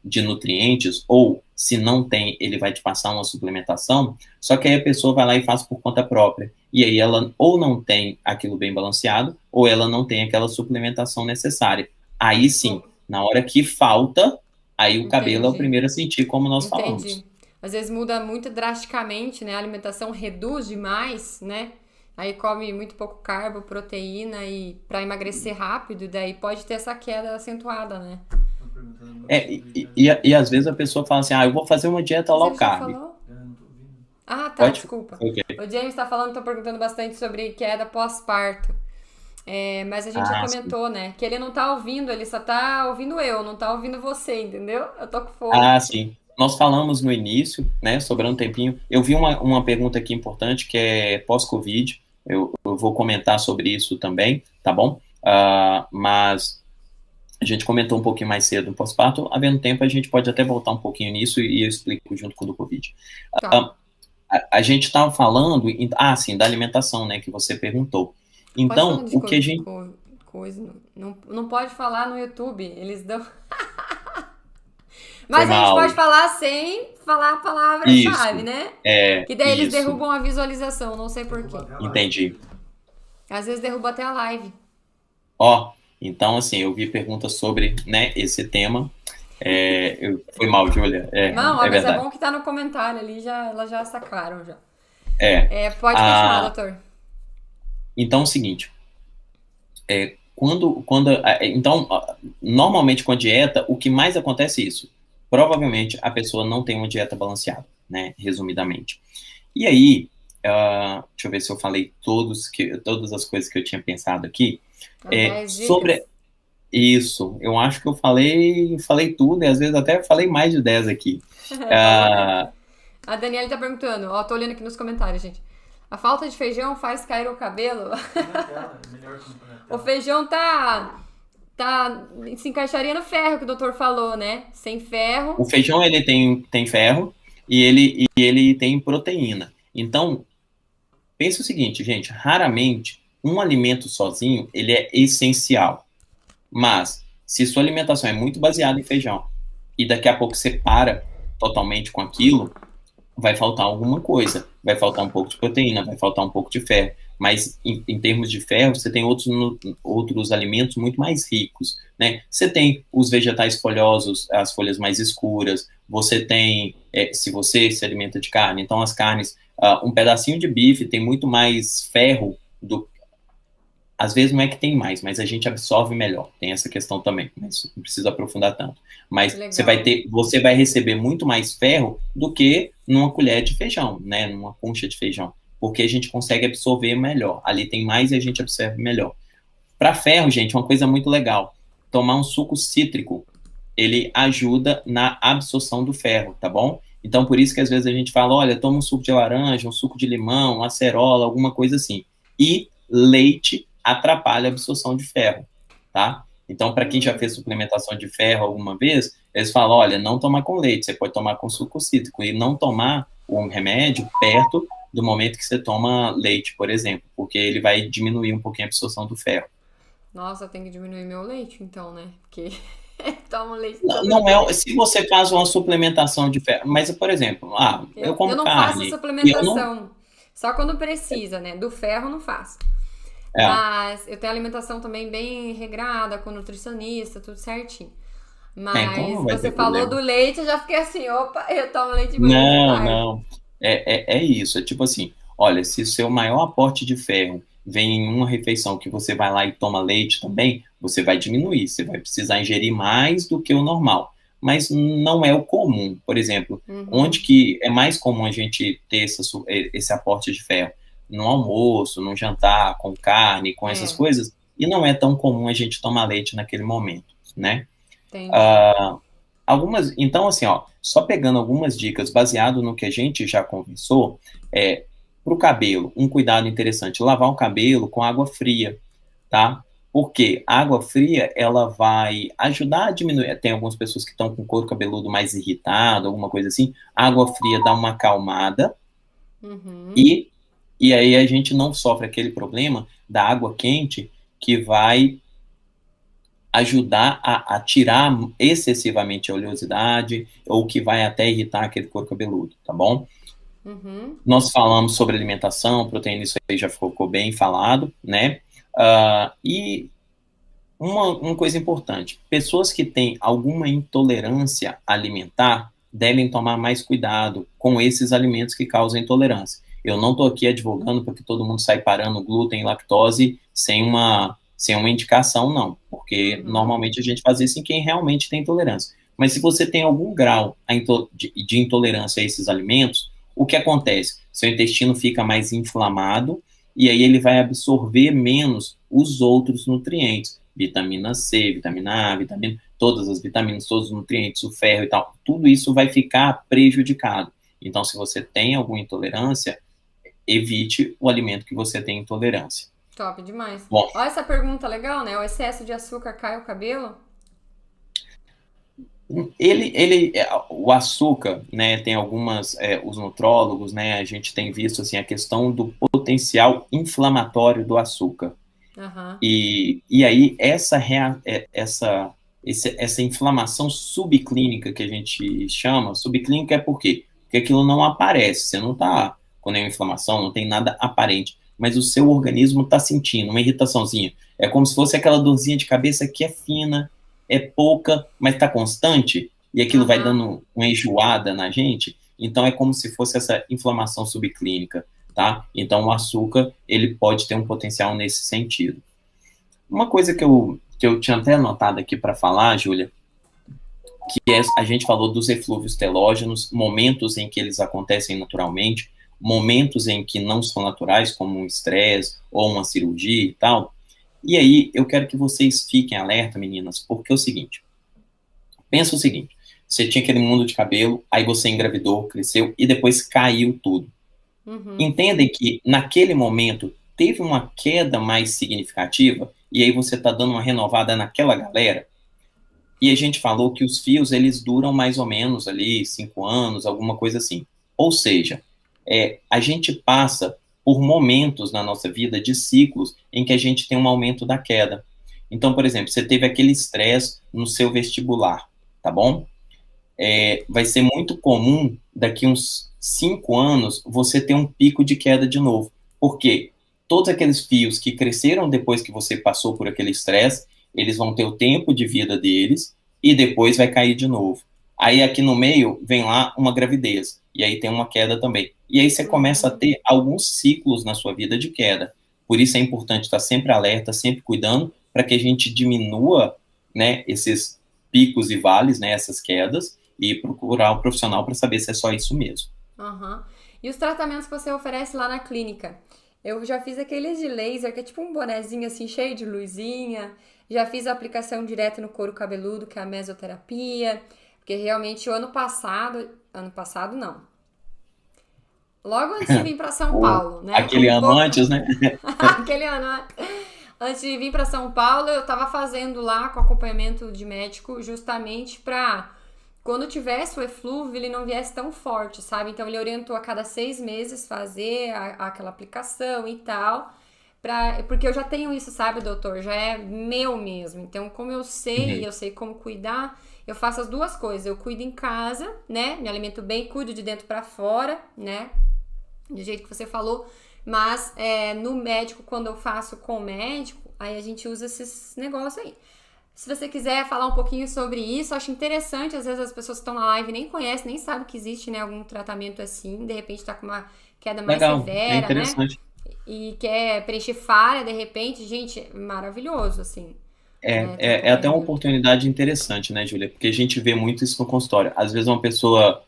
de nutrientes, ou se não tem, ele vai te passar uma suplementação, só que aí a pessoa vai lá e faz por conta própria, e aí ela ou não tem aquilo bem balanceado, ou ela não tem aquela suplementação necessária. Aí sim, na hora que falta, aí o cabelo é o primeiro a sentir, como nós falamos. Às vezes muda muito drasticamente, né? A alimentação reduz demais, né? Aí come muito pouco carbo, proteína, e para emagrecer rápido, daí pode ter essa queda acentuada, né? E às vezes a pessoa fala assim, eu vou fazer uma dieta low carb. Tá, desculpa. O James tá falando, tô perguntando bastante sobre queda pós-parto. Mas a gente já comentou, né? Que ele não tá ouvindo, ele só tá ouvindo eu, não tá ouvindo você, entendeu? Eu tô com fome. Sim. Nós falamos no início, né? Sobrando um tempinho. Eu vi uma pergunta aqui importante, que é pós-Covid. Eu vou comentar sobre isso também, tá bom? Mas a gente comentou um pouquinho mais cedo no pós-parto. Havendo tempo, a gente pode até voltar um pouquinho nisso e eu explico junto com o do Covid. Tá. A gente estava falando, sim, da alimentação, né? Que você perguntou. Então, o que a gente... Não pode falar no YouTube, eles dão... Mas a gente pode falar sem falar a palavra-chave, né? Que daí eles derrubam a visualização, não sei porquê. Entendi. Às vezes derruba até a live. Então, assim, eu vi perguntas sobre, né, esse tema. Foi mal, Júlia. Mas verdade. É bom que tá no comentário ali, elas já sacaram já. Pode continuar, doutor. Então, é o seguinte, então, normalmente com a dieta, o que mais acontece é isso. Provavelmente a pessoa não tem uma dieta balanceada, né, resumidamente. E aí, deixa eu ver se eu falei todas as coisas que eu tinha pensado aqui. As 10 dicas. Sobre isso, eu acho que eu falei tudo, e às vezes até falei mais de 10 aqui. Falou mesmo. A Daniela tá perguntando, ó, tô olhando aqui nos comentários, gente. A falta de feijão faz cair o cabelo? O feijão se encaixaria no ferro que o doutor falou, né? Sem ferro. O feijão, ele tem ferro e ele tem proteína. Então, pensa o seguinte, gente, raramente um alimento sozinho, ele é essencial. Mas, se sua alimentação é muito baseada em feijão e daqui a pouco você para totalmente com aquilo, vai faltar alguma coisa. Vai faltar um pouco de proteína, vai faltar um pouco de ferro. Mas, em termos de ferro, você tem outros alimentos muito mais ricos, né? Você tem os vegetais folhosos, as folhas mais escuras. Você tem, se você se alimenta de carne, então as carnes, um pedacinho de bife tem muito mais ferro do. Às vezes não é que tem mais, mas a gente absorve melhor. Tem essa questão também, mas não precisa aprofundar tanto. Mas você vai receber muito mais ferro do que numa colher de feijão, né? Numa concha de feijão. Porque a gente consegue absorver melhor. Ali tem mais e a gente absorve melhor. Para ferro, gente, uma coisa muito legal. Tomar um suco cítrico, ele ajuda na absorção do ferro, tá bom? Então, por isso que às vezes a gente fala, olha, toma um suco de laranja, um suco de limão, acerola, alguma coisa assim. E leite atrapalha a absorção de ferro, tá? Então, para quem já fez suplementação de ferro alguma vez, eles falam, olha, não tomar com leite, você pode tomar com suco cítrico e não tomar um remédio perto do momento que você toma leite, por exemplo, porque ele vai diminuir um pouquinho a absorção do ferro. Nossa, eu tenho que diminuir meu leite, então, né? Porque tomo leite não é, se você faz uma suplementação de ferro, mas, por exemplo, eu como eu não carne, faço suplementação, só quando precisa, né? Do ferro eu não faço. Mas eu tenho alimentação também bem regrada, com nutricionista, tudo certinho. Mas então você falou do leite, eu já fiquei assim, opa, eu tomo leite muito. Não. É isso. É tipo assim, olha, se o seu maior aporte de ferro vem em uma refeição que você vai lá e toma leite também, você vai diminuir, você vai precisar ingerir mais do que o normal. Mas não é o comum. Por exemplo, onde que é mais comum a gente ter esse aporte de ferro? No almoço, no jantar, com carne, com essas coisas, e não é tão comum a gente tomar leite naquele momento, né? Entendi. Então, assim, só pegando algumas dicas baseado no que a gente já conversou, para o cabelo, um cuidado interessante, lavar o cabelo com água fria, tá? Porque a água fria, ela vai ajudar a diminuir, tem algumas pessoas que estão com o couro cabeludo mais irritado, alguma coisa assim, a água fria dá uma acalmada, e aí a gente não sofre aquele problema da água quente que vai ajudar a tirar excessivamente a oleosidade ou que vai até irritar aquele couro cabeludo, tá bom? Nós falamos sobre alimentação, proteína, isso aí já ficou bem falado, né? E uma coisa importante, pessoas que têm alguma intolerância alimentar devem tomar mais cuidado com esses alimentos que causam intolerância. Eu não estou aqui advogando para que todo mundo saia parando glúten e lactose sem uma indicação, não. Porque normalmente a gente faz isso em quem realmente tem intolerância. Mas se você tem algum grau de intolerância a esses alimentos, o que acontece? Seu intestino fica mais inflamado e aí ele vai absorver menos os outros nutrientes. Vitamina C, vitamina A, todas as vitaminas, todos os nutrientes, o ferro e tal. Tudo isso vai ficar prejudicado. Então, se você tem alguma intolerância, evite o alimento que você tem intolerância. Top demais. Bom, olha essa pergunta legal, né? O excesso de açúcar cai o cabelo? O açúcar, né, tem algumas, os nutrólogos, né, a gente tem visto, assim, a questão do potencial inflamatório do açúcar. E aí, essa inflamação subclínica que a gente chama, subclínica é por quê? Porque aquilo não aparece, você não está com nenhuma inflamação, não tem nada aparente, mas o seu organismo está sentindo uma irritaçãozinha. É como se fosse aquela dorzinha de cabeça que é fina, é pouca, mas está constante, e aquilo vai dando uma enjoada na gente. Então, é como se fosse essa inflamação subclínica. tá? Então, o açúcar, ele pode ter um potencial nesse sentido. Uma coisa que eu tinha até anotado aqui para falar, Júlia, que a gente falou dos eflúvios telógenos, momentos em que eles acontecem naturalmente, momentos em que não são naturais, como um estresse ou uma cirurgia e tal. E aí, eu quero que vocês fiquem alerta, meninas, porque é o seguinte, pensa o seguinte, você tinha aquele mundo de cabelo, aí você engravidou, cresceu, e depois caiu tudo. Entendem que, naquele momento, teve uma queda mais significativa, e aí você está dando uma renovada naquela galera? E a gente falou que os fios, eles duram mais ou menos ali 5 anos, alguma coisa assim. Ou seja, a gente passa por momentos na nossa vida de ciclos em que a gente tem um aumento da queda. Então, por exemplo, você teve aquele estresse no seu vestibular, tá bom? Vai ser muito comum, daqui uns 5 anos, você ter um pico de queda de novo. Por quê? Todos aqueles fios que cresceram depois que você passou por aquele estresse, eles vão ter o tempo de vida deles e depois vai cair de novo. Aí aqui no meio vem lá uma gravidez e aí tem uma queda também. E aí você começa a ter alguns ciclos na sua vida de queda. Por isso é importante estar sempre alerta, sempre cuidando, para que a gente diminua, né, esses picos e vales, né, essas quedas, e procurar o profissional para saber se é só isso mesmo. E os tratamentos que você oferece lá na clínica? Eu já fiz aqueles de laser, que é tipo um bonezinho assim, cheio de luzinha. Já fiz a aplicação direto no couro cabeludo, que é a mesoterapia. Porque realmente o ano passado não. Logo antes de vir para São Paulo, né? Aquele ano antes, né? Aquele ano antes de vir para São Paulo, eu tava fazendo lá com acompanhamento de médico, justamente para quando tivesse o eflúvio, ele não viesse tão forte, sabe? Então, ele orientou a cada 6 meses fazer aquela aplicação e tal. Porque eu já tenho isso, sabe, doutor? Já é meu mesmo. Então, como eu sei, eu sei como cuidar, eu faço as duas coisas. Eu cuido em casa, né? Me alimento bem, cuido de dentro pra fora, né? Do jeito que você falou. Mas no médico, quando eu faço com o médico, aí a gente usa esses negócios aí. Se você quiser falar um pouquinho sobre isso, acho interessante. Às vezes as pessoas que estão na live nem conhecem, nem sabem que existe, né, algum tratamento assim. De repente tá com uma queda mais severa, né? E quer preencher falha, de repente. Gente, maravilhoso, assim. É até uma oportunidade interessante, né, Júlia? Porque a gente vê muito isso no consultório. Às vezes uma pessoa,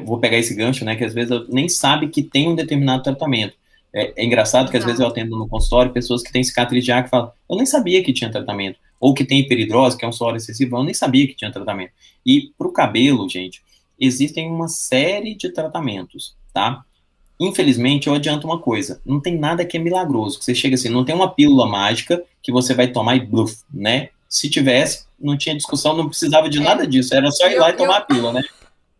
vou pegar esse gancho, né, que às vezes nem sabe que tem um determinado tratamento. É engraçado que às vezes eu atendo no consultório pessoas que têm cicatriz de acne e falam, eu nem sabia que tinha tratamento. Ou que tem hiperidrose, que é um suor excessivo, eu nem sabia que tinha tratamento. E para o cabelo, gente, existem uma série de tratamentos, tá? Infelizmente, eu adianto uma coisa, não tem nada que é milagroso, que você chega assim, não tem uma pílula mágica que você vai tomar e bluf, né? Se tivesse, não tinha discussão, não precisava de nada disso, era só ir lá e tomar a pílula, né?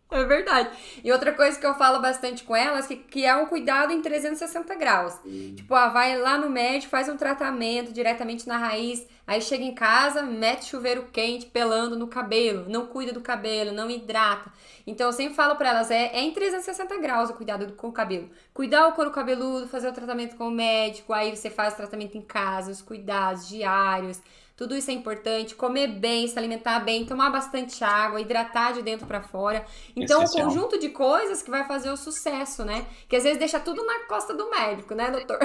É verdade. E outra coisa que eu falo bastante com elas, que é um cuidado em 360 graus. Tipo, vai lá no médico, faz um tratamento diretamente na raiz, aí chega em casa, mete chuveiro quente, pelando no cabelo, não cuida do cabelo, não hidrata. Então, eu sempre falo pra elas, é em 360 graus o cuidado com o cabelo. Cuidar o couro cabeludo, fazer o tratamento com o médico, aí você faz o tratamento em casa, os cuidados diários. Tudo isso é importante, comer bem, se alimentar bem, tomar bastante água, hidratar de dentro pra fora. Então, um conjunto de coisas que vai fazer o sucesso, né? Que às vezes deixa tudo na costa do médico, né, doutor?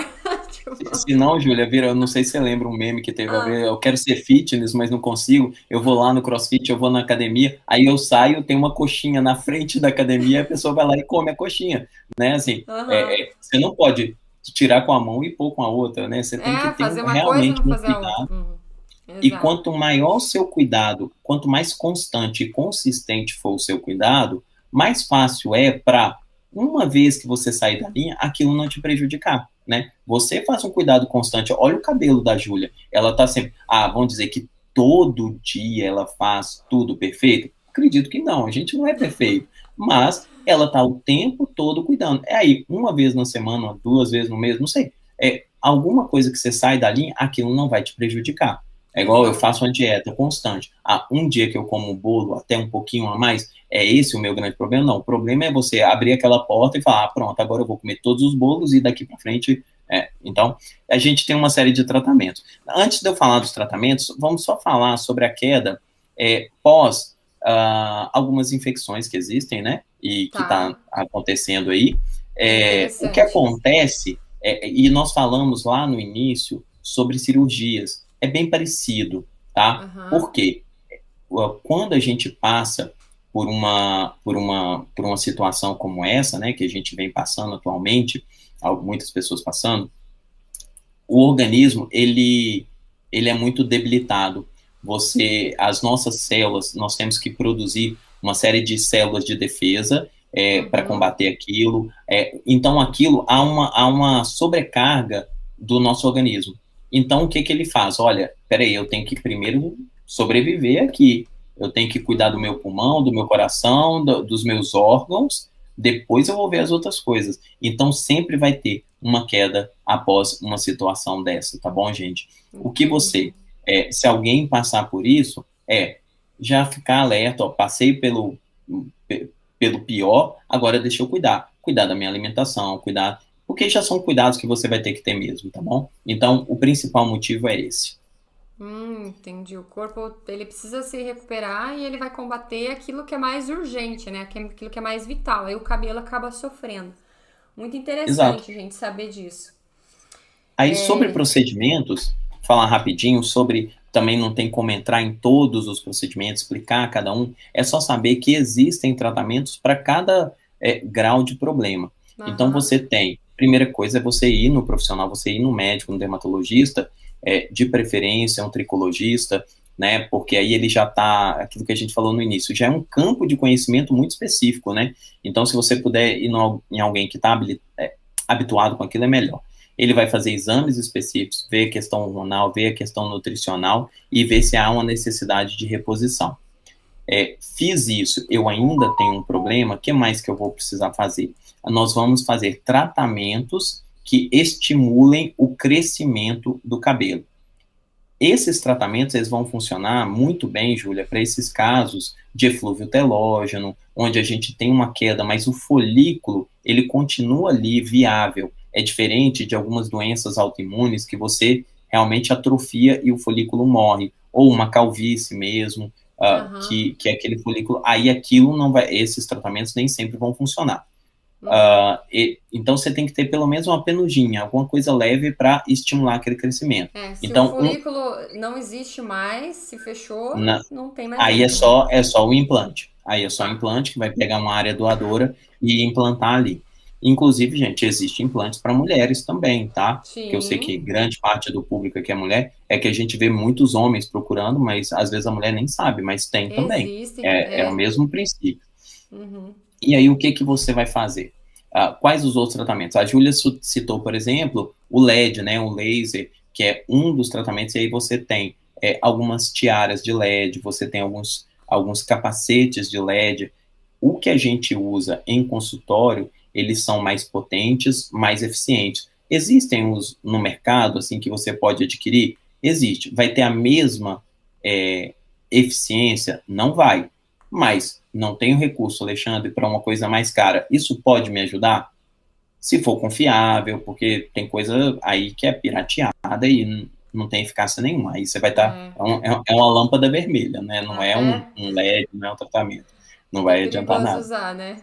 Se não, Júlia, eu não sei se você lembra um meme que teve a ver, eu quero ser fitness, mas não consigo, eu vou lá no CrossFit, eu vou na academia, aí eu saio, tem uma coxinha na frente da academia, a pessoa vai lá e come a coxinha, né, assim, você não pode tirar com a mão e pôr com a outra, né, você tem que ter realmente um cuidado. E quanto maior o seu cuidado, quanto mais constante e consistente for o seu cuidado, mais fácil é para, uma vez que você sair da linha, aquilo não te prejudicar, né? Você faz um cuidado constante. Olha o cabelo da Júlia. Ela tá sempre... vamos dizer que todo dia ela faz tudo perfeito? Acredito que não, a gente não é perfeito. Mas ela tá o tempo todo cuidando. Aí, uma vez na semana, 2 vezes no mês, não sei. Alguma coisa que você sai da linha, aquilo não vai te prejudicar. É igual eu faço uma dieta constante. Um dia que eu como um bolo até um pouquinho a mais, é esse o meu grande problema? Não, o problema é você abrir aquela porta e falar, pronto, agora eu vou comer todos os bolos e daqui para frente... Então, a gente tem uma série de tratamentos. Antes de eu falar dos tratamentos, vamos só falar sobre a queda pós algumas infecções que existem, né? E que tá acontecendo aí. O que Interessante. acontece, e nós falamos lá no início sobre cirurgias, é bem parecido, tá? Aham. Por quê? Quando a gente passa por uma situação como essa, né, que a gente vem passando atualmente, muitas pessoas passando, o organismo, ele é muito debilitado. As nossas células, nós temos que produzir uma série de células de defesa para Uhum. combater aquilo. Então, aquilo, há uma sobrecarga do nosso organismo. Então, o que que ele faz? Olha, peraí, eu tenho que primeiro sobreviver aqui. Eu tenho que cuidar do meu Uhum. pulmão, do meu coração, dos meus órgãos, depois eu vou ver as outras coisas. Então, sempre vai ter uma queda após uma situação dessa, tá bom, gente? O que Entendi. você, se alguém passar por isso, já ficar alerta, ó, passei pelo pior, agora deixa eu cuidar da minha alimentação, porque já são cuidados que você vai ter que ter mesmo, tá bom? Então, o principal motivo é esse. Entendi. O corpo, ele precisa se recuperar e ele vai combater aquilo que é mais urgente, né? Aquilo que é mais vital. Aí o cabelo acaba sofrendo. Muito Exato. interessante, gente, saber disso. Aí, sobre procedimentos, falar rapidinho sobre, também não tem como entrar em todos os procedimentos, explicar cada um, é só saber que existem tratamentos para cada grau de problema. Então, Aham. você tem, primeira coisa é você ir no profissional, você ir no médico, no dermatologista, de preferência, um tricologista, né, porque aí ele já está, aquilo que a gente falou no início, já é um campo de conhecimento muito específico, né, então se você puder ir em alguém que está habituado com aquilo, é melhor. Ele vai fazer exames específicos, ver a questão hormonal, ver a questão nutricional e ver se há uma necessidade de reposição. Fiz isso, eu ainda tenho um problema, o que mais que eu vou precisar fazer? Nós vamos fazer tratamentos que estimulem o crescimento do cabelo. Esses tratamentos eles vão funcionar muito bem, Júlia, para esses casos de eflúvio telógeno, onde a gente tem uma queda, mas o folículo ele continua ali viável. É diferente de algumas doenças autoimunes que você realmente atrofia e o folículo morre, ou uma calvície mesmo, Aham. que é aquele folículo. Aí aquilo não vai, esses tratamentos nem sempre vão funcionar. Uhum. Então você tem que ter pelo menos uma penugem, alguma coisa leve para estimular aquele crescimento. Se o Então, folículo não existe mais, se fechou, na, não tem mais aí é jeito, né? só o implante. Aí é só o Tá. implante que vai pegar uma área doadora e implantar ali. Inclusive, gente, existem implantes para mulheres também, tá? Que eu sei que Sim, grande parte do público aqui é mulher, é que a gente vê muitos homens procurando, mas às vezes a mulher nem sabe, mas tem também. existem. É o É. mesmo princípio. Uhum. E aí, o que que você vai fazer? Quais os outros tratamentos? A Júlia citou, por exemplo, o LED, né, o laser, que é um dos tratamentos, e aí você tem algumas tiaras de LED, você tem alguns capacetes de LED. O que a gente usa em consultório, eles são mais potentes, mais eficientes. Existem os no mercado, assim, que você pode adquirir? Existe. Vai ter a mesma eficiência? Não vai, mas não tenho recurso, Alexandre, para uma coisa mais cara. Isso pode me ajudar? Se for confiável, porque tem coisa aí que é pirateada e não tem eficácia nenhuma. Aí você vai estar. É. É uma lâmpada vermelha, né? Não é um É, LED, não é um tratamento. Não é vai adiantar perigoso nada. usar, né?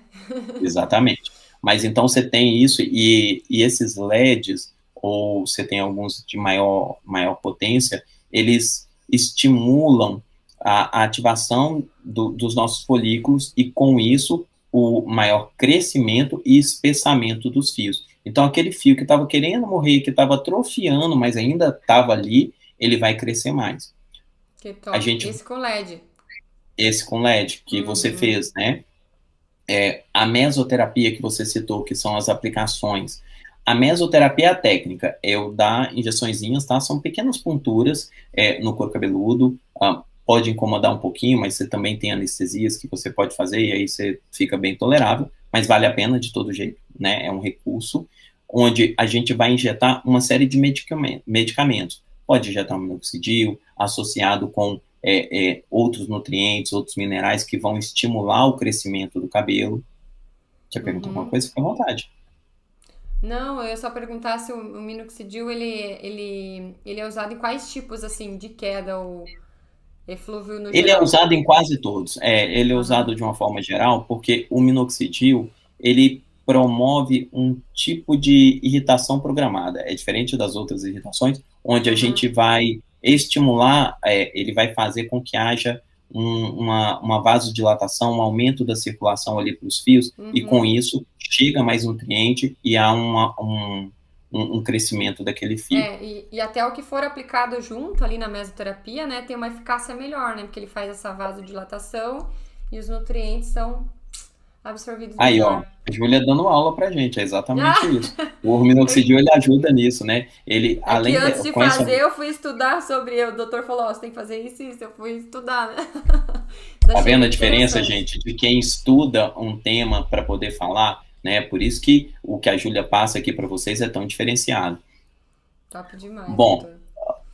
Exatamente. Mas então você tem isso, e esses LEDs, ou você tem alguns de maior potência, eles estimulam a ativação dos nossos folículos e, com isso, o maior crescimento e espessamento dos fios. Então, aquele fio que estava querendo morrer, que estava atrofiando, mas ainda estava ali, ele vai crescer mais. Que A top. gente, Esse com LED. esse com LED que você Uhum. fez, né? A mesoterapia que você citou, que são as aplicações. A mesoterapia é a técnica, eu dar injeçõezinhas, tá? São pequenas ponturas no couro cabeludo, pode incomodar um pouquinho, mas você também tem anestesias que você pode fazer e aí você fica bem tolerável, mas vale a pena de todo jeito, né? É um recurso onde a gente vai injetar uma série de medicamentos. Pode injetar um minoxidil associado com outros nutrientes, outros minerais que vão estimular o crescimento do cabelo. Quer perguntar alguma Uhum. coisa? Fica à vontade. Não, eu ia só perguntar se o minoxidil ele é usado em quais tipos assim de queda ou eflúvio no Ele é geral. usado em quase todos. Ele é Aham. usado de uma forma geral porque o minoxidil, ele promove um tipo de irritação programada. É diferente das outras irritações, onde a gente vai estimular, ele vai fazer com que haja uma vasodilatação, um aumento da circulação ali para os fios, e com isso chega mais nutriente e há um crescimento daquele fio. E até o que for aplicado junto ali na mesoterapia, né, tem uma eficácia melhor, né, porque ele faz essa vasodilatação e os nutrientes são absorvidos Aí, melhor. ó, a Júlia dando aula pra gente, é exatamente isso. O minoxidil, ele ajuda nisso, né? Ele, além que antes de conhece... fazer, eu fui estudar sobre, o doutor falou, ó, você tem que fazer isso e isso, eu fui estudar, né? Tá vendo a diferença, gente, de quem estuda um tema para poder falar, né? Por isso que o que a Júlia passa aqui para vocês é tão diferenciado. Top demais. Bom,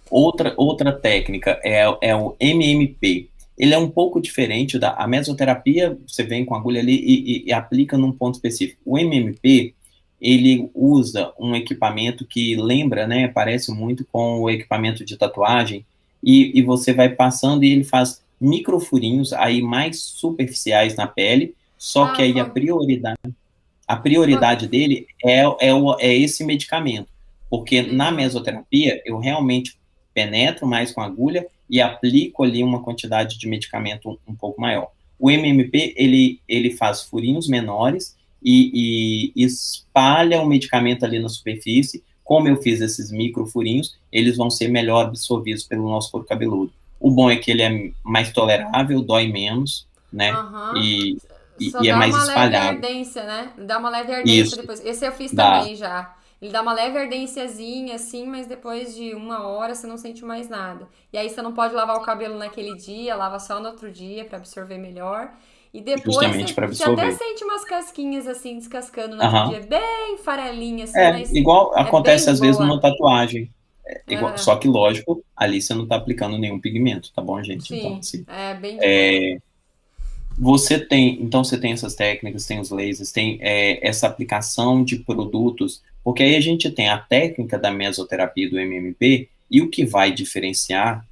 outra técnica é o MMP. Ele é um pouco diferente a mesoterapia, você vem com a agulha ali e aplica num ponto específico. O MMP, ele usa um equipamento que lembra, né, parece muito com o equipamento de tatuagem, e você vai passando e ele faz microfurinhos aí mais superficiais na pele, só que aí a prioridade dele é esse medicamento, porque na mesoterapia eu realmente penetro mais com a agulha e aplico ali uma quantidade de medicamento um pouco maior. O MMP, ele faz furinhos menores e espalha o medicamento ali na superfície. Como eu fiz esses microfurinhos, eles vão ser melhor absorvidos pelo nosso couro cabeludo. O bom é que ele é mais tolerável, dói menos, né? E é mais espalhado. Leve ardência, né? Dá uma leve ardência depois. Esse eu fiz também já. Ele dá uma leve ardênciazinha, assim, mas depois de 1 hora você não sente mais nada. E aí você não pode lavar o cabelo naquele dia, lava só no outro dia para absorver melhor. E depois você até sente umas casquinhas, assim, descascando no outro dia, bem farelinha, assim. Mas igual acontece às vezes numa tatuagem. Só que, lógico, ali você não tá aplicando nenhum pigmento, tá bom, gente? Sim, então, assim, bem de boa. você tem essas técnicas, tem os lasers, tem essa aplicação de produtos, porque aí a gente tem a técnica da mesoterapia do MMP, e o que vai diferenciar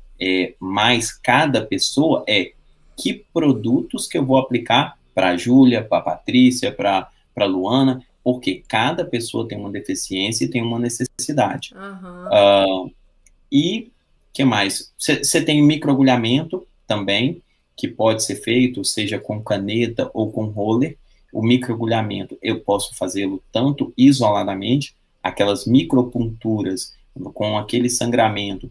mais cada pessoa é que produtos que eu vou aplicar para a Júlia, para a Patrícia, para a Luana, porque cada pessoa tem uma deficiência e tem uma necessidade. E que mais? Você tem microagulhamento também, que pode ser feito, seja com caneta ou com roller. O microagulhamento, eu posso fazê-lo tanto isoladamente, aquelas micropunturas com aquele sangramento,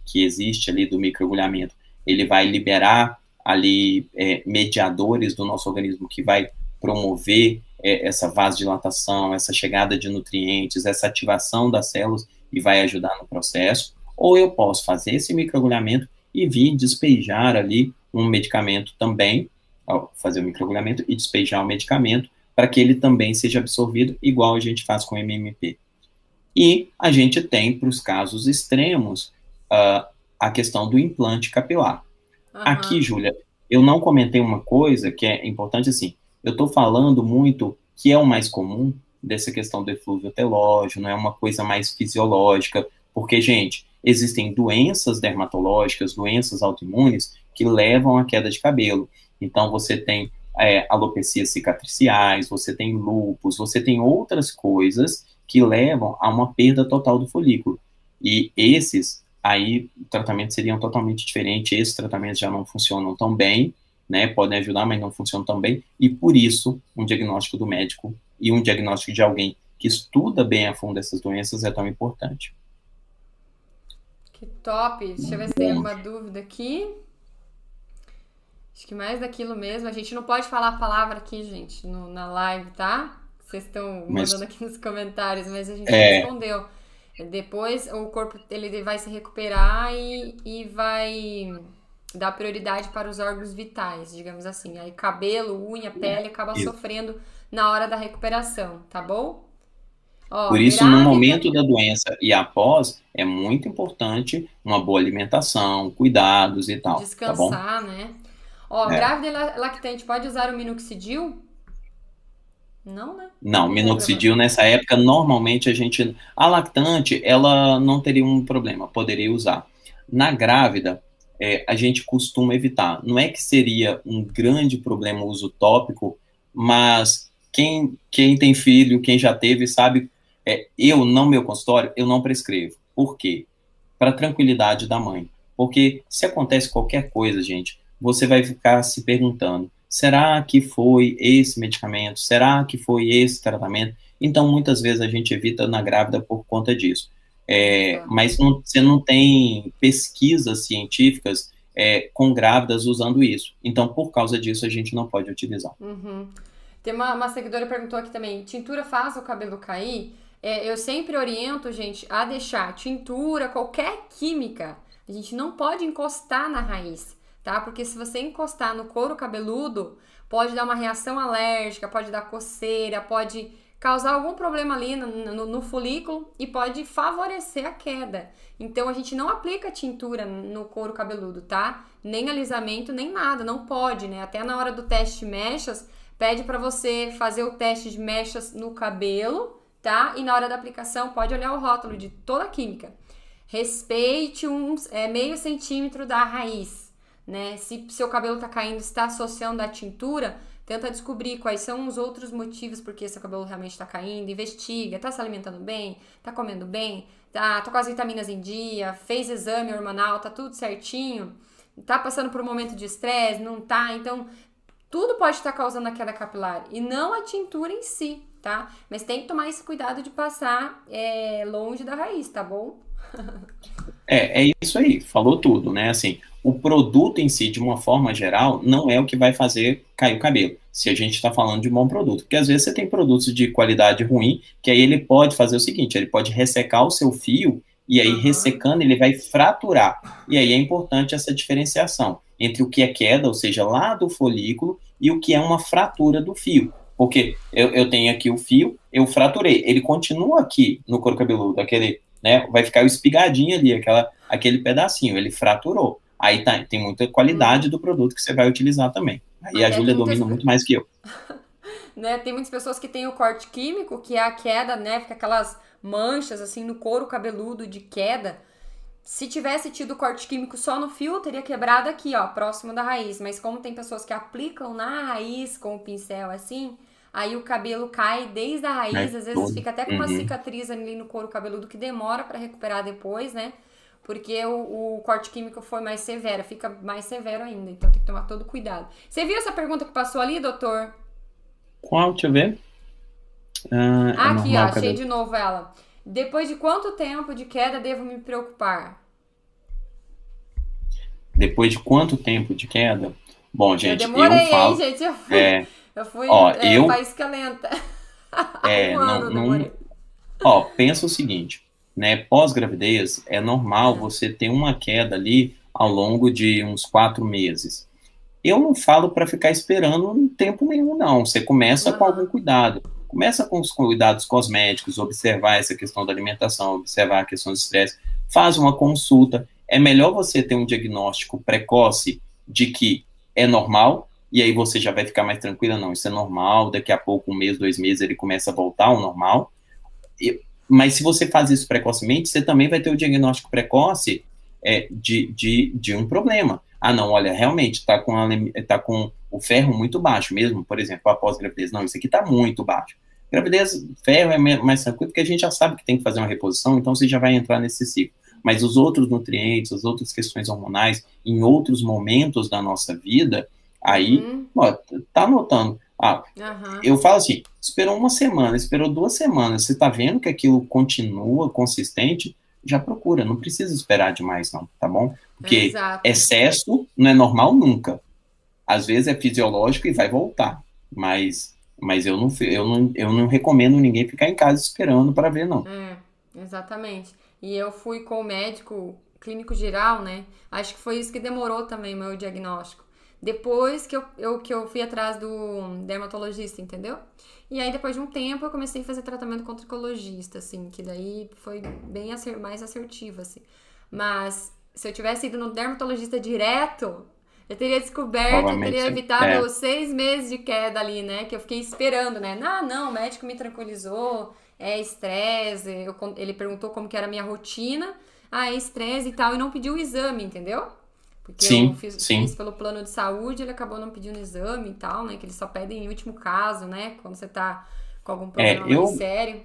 que existe ali do microagulhamento, ele vai liberar ali mediadores do nosso organismo que vai promover essa vasodilatação, essa chegada de nutrientes, essa ativação das células e vai ajudar no processo. Ou eu posso fazer esse microagulhamento e vir despejar ali um medicamento também, fazer o microagulhamento e despejar o medicamento para que ele também seja absorvido, igual a gente faz com o MMP. E a gente tem, para os casos extremos, a questão do implante capilar. Aqui, Júlia, eu não comentei uma coisa que é importante, assim, eu estou falando muito que é o mais comum dessa questão do eflúvio telógeno, é uma coisa mais fisiológica, porque, gente, existem doenças dermatológicas, doenças autoimunes que levam à queda de cabelo. Então, você tem alopecias cicatriciais, você tem lúpus, você tem outras coisas que levam a uma perda total do folículo. E esses, aí, tratamentos seriam totalmente diferentes, esses tratamentos já não funcionam tão bem, né, podem ajudar, mas não funcionam tão bem, e por isso, um diagnóstico do médico e um diagnóstico de alguém que estuda bem a fundo essas doenças é tão importante. Que top! Deixa eu ver se tem alguma dúvida aqui. Acho que mais daquilo mesmo. A gente não pode falar a palavra aqui, gente, na live, tá? Vocês estão mandando aqui nos comentários, mas a gente respondeu. Depois o corpo ele vai se recuperar e vai dar prioridade para os órgãos vitais, digamos assim. Aí cabelo, unha, pele acaba sofrendo na hora da recuperação, tá bom? Por isso, no momento da doença e após, é muito importante uma boa alimentação, cuidados e tal. Descansar, tá bom? né? Grávida e lactante, pode usar o minoxidil? Não, né? Não, minoxidil nessa época, normalmente a lactante, ela não teria um problema, poderia usar. Na grávida, a gente costuma evitar. Não é que seria um grande problema o uso tópico, mas quem tem filho, quem já teve, sabe, eu, no meu consultório, eu não prescrevo. Por quê? Para tranquilidade da mãe. Porque se acontece qualquer coisa, gente, você vai ficar se perguntando, será que foi esse medicamento? Será que foi esse tratamento? Então, muitas vezes a gente evita na grávida por conta disso. Mas você não tem pesquisas científicas com grávidas usando isso. Então, por causa disso, a gente não pode utilizar. Uhum. Tem uma seguidora que perguntou aqui também, tintura faz o cabelo cair? Eu sempre oriento, gente, a deixar tintura, qualquer química, a gente não pode encostar na raiz, tá? Porque se você encostar no couro cabeludo, pode dar uma reação alérgica, pode dar coceira, pode causar algum problema ali no folículo e pode favorecer a queda. Então, a gente não aplica tintura no couro cabeludo, tá? Nem alisamento, nem nada, não pode, né? Até na hora do teste de mechas, pede para você fazer o teste de mechas no cabelo, tá? E na hora da aplicação, pode olhar o rótulo de toda a química. Respeite meio centímetro da raiz, né? Se seu cabelo tá caindo, está associando a tintura, tenta descobrir quais são os outros motivos porque seu cabelo realmente tá caindo, investiga, tá se alimentando bem, tá comendo bem, tá com as vitaminas em dia, fez exame hormonal, tá tudo certinho, tá passando por um momento de estresse, não tá? Então, tudo pode estar causando a queda capilar e não a tintura em si, tá? Mas tem que tomar esse cuidado de passar longe da raiz, tá bom? É isso aí, falou tudo, né? Assim, o produto em si, de uma forma geral, não é o que vai fazer cair o cabelo, se a gente está falando de um bom produto. Porque às vezes você tem produtos de qualidade ruim, que aí ele pode fazer o seguinte, ele pode ressecar o seu fio, e aí ressecando ele vai fraturar. E aí é importante essa diferenciação entre o que é queda, ou seja, lá do folículo, e o que é uma fratura do fio. Porque eu tenho aqui o fio, eu fraturei, ele continua aqui no couro cabeludo, aquele, né, vai ficar o espigadinho ali, aquele pedacinho, ele fraturou. Aí tem muita qualidade do produto que você vai utilizar também. Aí a Júlia domina muito mais que eu. Né, tem muitas pessoas que têm o corte químico, que é a queda, né, fica aquelas manchas assim no couro cabeludo de queda. Se tivesse tido corte químico só no fio, teria quebrado aqui, ó, próximo da raiz. Mas como tem pessoas que aplicam na raiz com o pincel assim, aí o cabelo cai desde a raiz, às vezes fica até com uma cicatriz ali no couro cabeludo que demora pra recuperar depois, né? Porque o corte químico foi mais severo, fica mais severo ainda. Então tem que tomar todo cuidado. Você viu essa pergunta que passou ali, doutor? Qual? Deixa eu ver. Aqui, ó, achei de novo ela. Depois de quanto tempo de queda devo me preocupar? Depois de quanto tempo de queda? Bom, gente, eu demorei, eu falo... gente? Eu fui faísca lenta. Um ano demorei. Pensa o seguinte, né? Pós-gravidez, é normal você ter uma queda ali ao longo de uns 4 meses. Eu não falo para ficar esperando tempo nenhum, não. Você começa com algum cuidado. Começa com os cuidados cosméticos, observar essa questão da alimentação, observar a questão do estresse, faz uma consulta. É melhor você ter um diagnóstico precoce de que é normal, e aí você já vai ficar mais tranquila, não, isso é normal, daqui a pouco, 1 mês, 2 meses, ele começa a voltar ao normal. Mas se você faz isso precocemente, você também vai ter o diagnóstico precoce de um problema. Ah, não, olha, realmente tá com o ferro muito baixo mesmo, por exemplo, após gravidez. Não, isso aqui tá muito baixo. Gravidez, ferro é mais tranquilo, porque a gente já sabe que tem que fazer uma reposição, então você já vai entrar nesse ciclo. Mas os outros nutrientes, as outras questões hormonais, em outros momentos da nossa vida, aí, tá notando. Eu falo assim, esperou 1 semana, esperou 2 semanas, você tá vendo que aquilo continua consistente, já procura, não precisa esperar demais não, tá bom? Porque excesso não é normal nunca. Às vezes é fisiológico e vai voltar, mas eu não recomendo ninguém ficar em casa esperando para ver, não. Exatamente. E eu fui com o médico clínico geral, né? Acho que foi isso que demorou também o meu diagnóstico. Depois que eu fui atrás do dermatologista, entendeu? E aí, depois de um tempo, eu comecei a fazer tratamento com tricologista, assim, que daí foi bem mais assertivo, assim. Mas, se eu tivesse ido no dermatologista direto, eu teria descoberto, eu teria evitado 6 meses de queda ali, né? Que eu fiquei esperando, né? Não, o médico me tranquilizou, é estresse, ele perguntou como que era a minha rotina, é estresse e tal, e não pediu o exame, entendeu? Porque eu Sim, fiz sim. pelo plano de saúde, ele acabou não pedindo exame e tal, né? Que eles só pedem em último caso, né? Quando você tá com algum problema mais Eu, sério.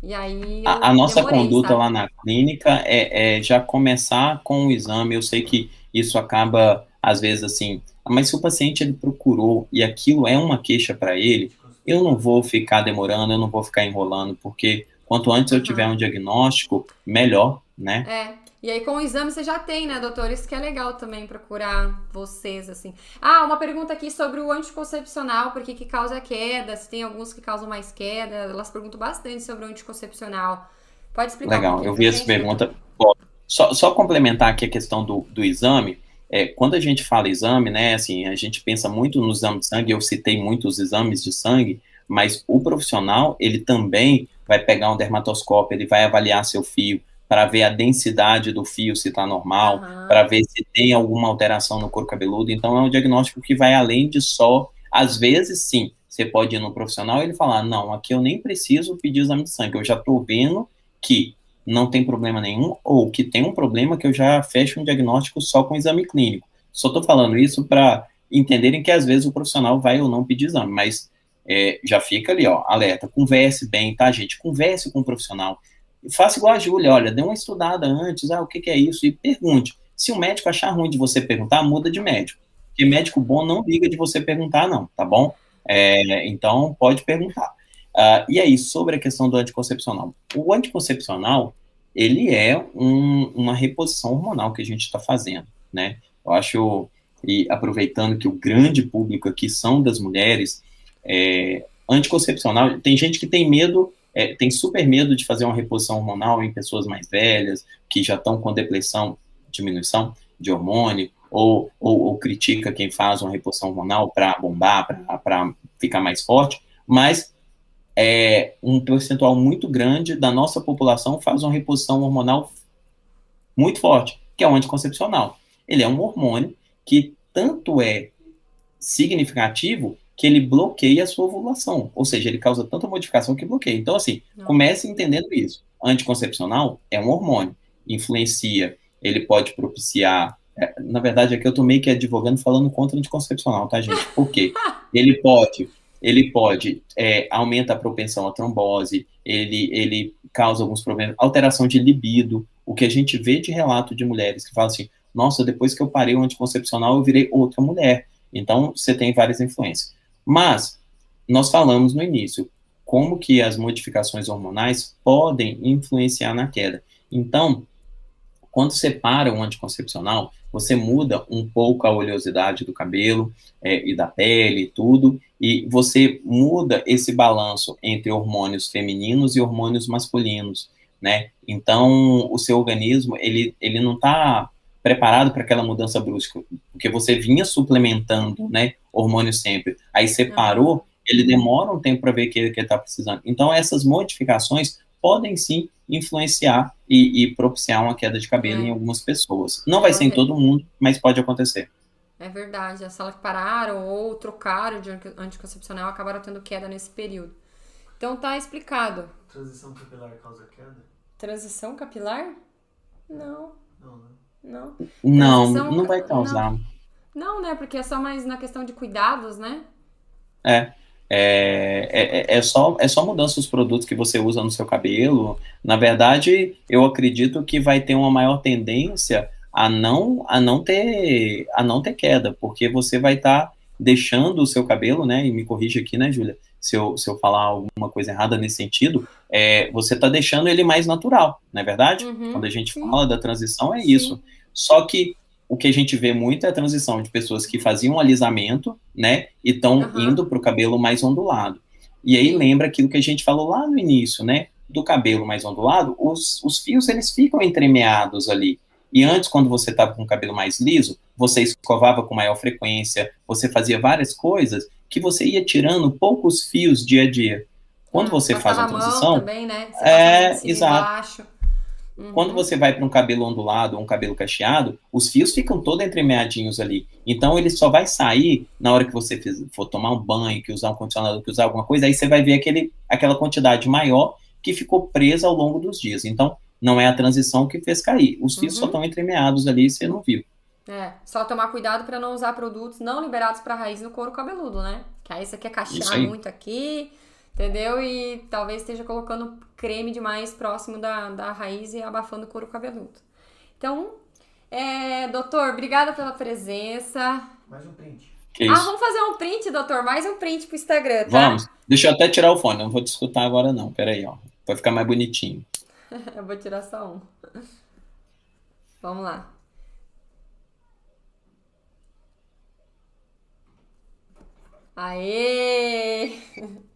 E aí a eu nossa demorei, conduta sabe? lá na clínica é já começar com o exame. Eu sei que isso acaba, às vezes, assim, mas se o paciente ele procurou e aquilo é uma queixa para ele, eu não vou ficar demorando, eu não vou ficar enrolando, porque quanto antes eu tiver Aham. um diagnóstico, melhor, né? É. E aí, com o exame, você já tem, né, doutor? Isso que é legal também procurar vocês, assim. Ah, uma pergunta aqui sobre o anticoncepcional, por que que causa queda? Se tem alguns que causam mais queda. Elas perguntam bastante sobre o anticoncepcional. Pode explicar um Legal, pouquinho eu pra vi essa gente, doutor? pergunta. Bom, só complementar aqui a questão do exame, quando a gente fala exame, né, assim, a gente pensa muito no exame de sangue, eu citei muitos exames de sangue, mas o profissional, ele também vai pegar um dermatoscópio, ele vai avaliar seu fio, para ver a densidade do fio, se está normal, para Aham. ver se tem alguma alteração no couro cabeludo, então é um diagnóstico que vai além de só, às vezes, sim, você pode ir no profissional e ele falar, não, aqui eu nem preciso pedir exame de sangue, eu já estou vendo que não tem problema nenhum, ou que tem um problema que eu já fecho um diagnóstico só com exame clínico. Só estou falando isso para entenderem que às vezes o profissional vai ou não pedir exame, mas já fica ali, ó, alerta, converse bem, tá, gente? Converse com o profissional. Faça igual a Júlia, olha, dê uma estudada antes, o que é isso? E pergunte. Se o médico achar ruim de você perguntar, muda de médico. Porque médico bom não liga de você perguntar, não, tá bom? Então, pode perguntar. E aí, sobre a questão do anticoncepcional. O anticoncepcional, ele é uma reposição hormonal que a gente está fazendo, né? Eu acho, e aproveitando que o grande público aqui são das mulheres, anticoncepcional, tem gente que tem medo, tem super medo de fazer uma reposição hormonal em pessoas mais velhas, que já estão com depressão, diminuição de hormônio, ou critica quem faz uma reposição hormonal para bombar, para ficar mais forte, mas um percentual muito grande da nossa população faz uma reposição hormonal muito forte, que é o anticoncepcional. Ele é um hormônio que tanto é significativo que ele bloqueia a sua ovulação, ou seja, ele causa tanta modificação que bloqueia. Então, assim, Nossa. comece entendendo isso. Anticoncepcional é um hormônio, influencia, ele pode propiciar. Na verdade, aqui eu tô meio que advogando falando contra o anticoncepcional, tá, gente? Por quê? Ele pode, aumenta a propensão à trombose, ele causa alguns problemas, alteração de libido, o que a gente vê de relato de mulheres que falam assim, nossa, depois que eu parei o anticoncepcional, eu virei outra mulher. Então, você tem várias influências. Mas, nós falamos no início, como que as modificações hormonais podem influenciar na queda. Então, quando você para um anticoncepcional, você muda um pouco a oleosidade do cabelo e da pele e tudo, e você muda esse balanço entre hormônios femininos e hormônios masculinos, né? Então, o seu organismo, ele não está preparado para aquela mudança brusca, porque você vinha suplementando, né, hormônio sempre. Aí você Aham. parou, ele demora um tempo para ver que ele está precisando. Então, essas modificações podem sim influenciar e propiciar uma queda de cabelo em É. algumas pessoas. Não vai ser Elas em todo mundo, mas pode acontecer. É verdade, as salas que pararam ou trocaram de anticoncepcional acabaram tendo queda nesse período. Então tá explicado. Transição capilar causa queda? Transição capilar? Não, Não, né? não. Não, Transição. não vai Não. causar. Não, né? Porque é só mais na questão de cuidados, né? É, é só mudança dos produtos que você usa no seu cabelo. Na verdade, eu acredito que vai ter uma maior tendência a não ter queda, porque você vai estar deixando o seu cabelo, né? E me corrija aqui, né, Júlia, se eu falar alguma coisa errada nesse sentido, você está deixando ele mais natural, não é verdade? Quando Uhum. a gente Sim, fala da transição, é isso. sim. Só que o que a gente vê muito é a transição de pessoas que faziam alisamento, né, e estão Aham. indo para o cabelo mais ondulado. E aí Sim. lembra aquilo que a gente falou lá no início, né, do cabelo mais ondulado, os fios eles ficam entremeados ali. E antes, quando você estava com o cabelo mais liso, você escovava com maior frequência, você fazia várias coisas que você ia tirando poucos fios dia a dia. Quando você faz Passava uma a mão transição, também, né? Você passa a mão de cima e exato. embaixo. Quando Uhum. você vai para um cabelo ondulado ou um cabelo cacheado, os fios ficam todos entremeadinhos ali. Então ele só vai sair na hora que você for tomar um banho, que usar um condicionador, que usar alguma coisa, aí você vai ver aquela quantidade maior que ficou presa ao longo dos dias. Então não é a transição que fez cair. Os fios só Uhum. estão entremeados ali e você não viu. Só tomar cuidado para não usar produtos não liberados para raiz no couro cabeludo, né? Que aí você quer Isso cachear aí. muito aqui, entendeu? E talvez esteja colocando creme demais próximo da raiz e abafando o couro cabeludo. Então, doutor, obrigada pela presença. Mais um print. Que isso. Vamos fazer um print, doutor, mais um print pro Instagram, tá? Vamos. Deixa eu até tirar o fone, não vou te escutar agora não. Pera aí, ó. Vai ficar mais bonitinho. Eu vou tirar só um. Vamos lá. Aê!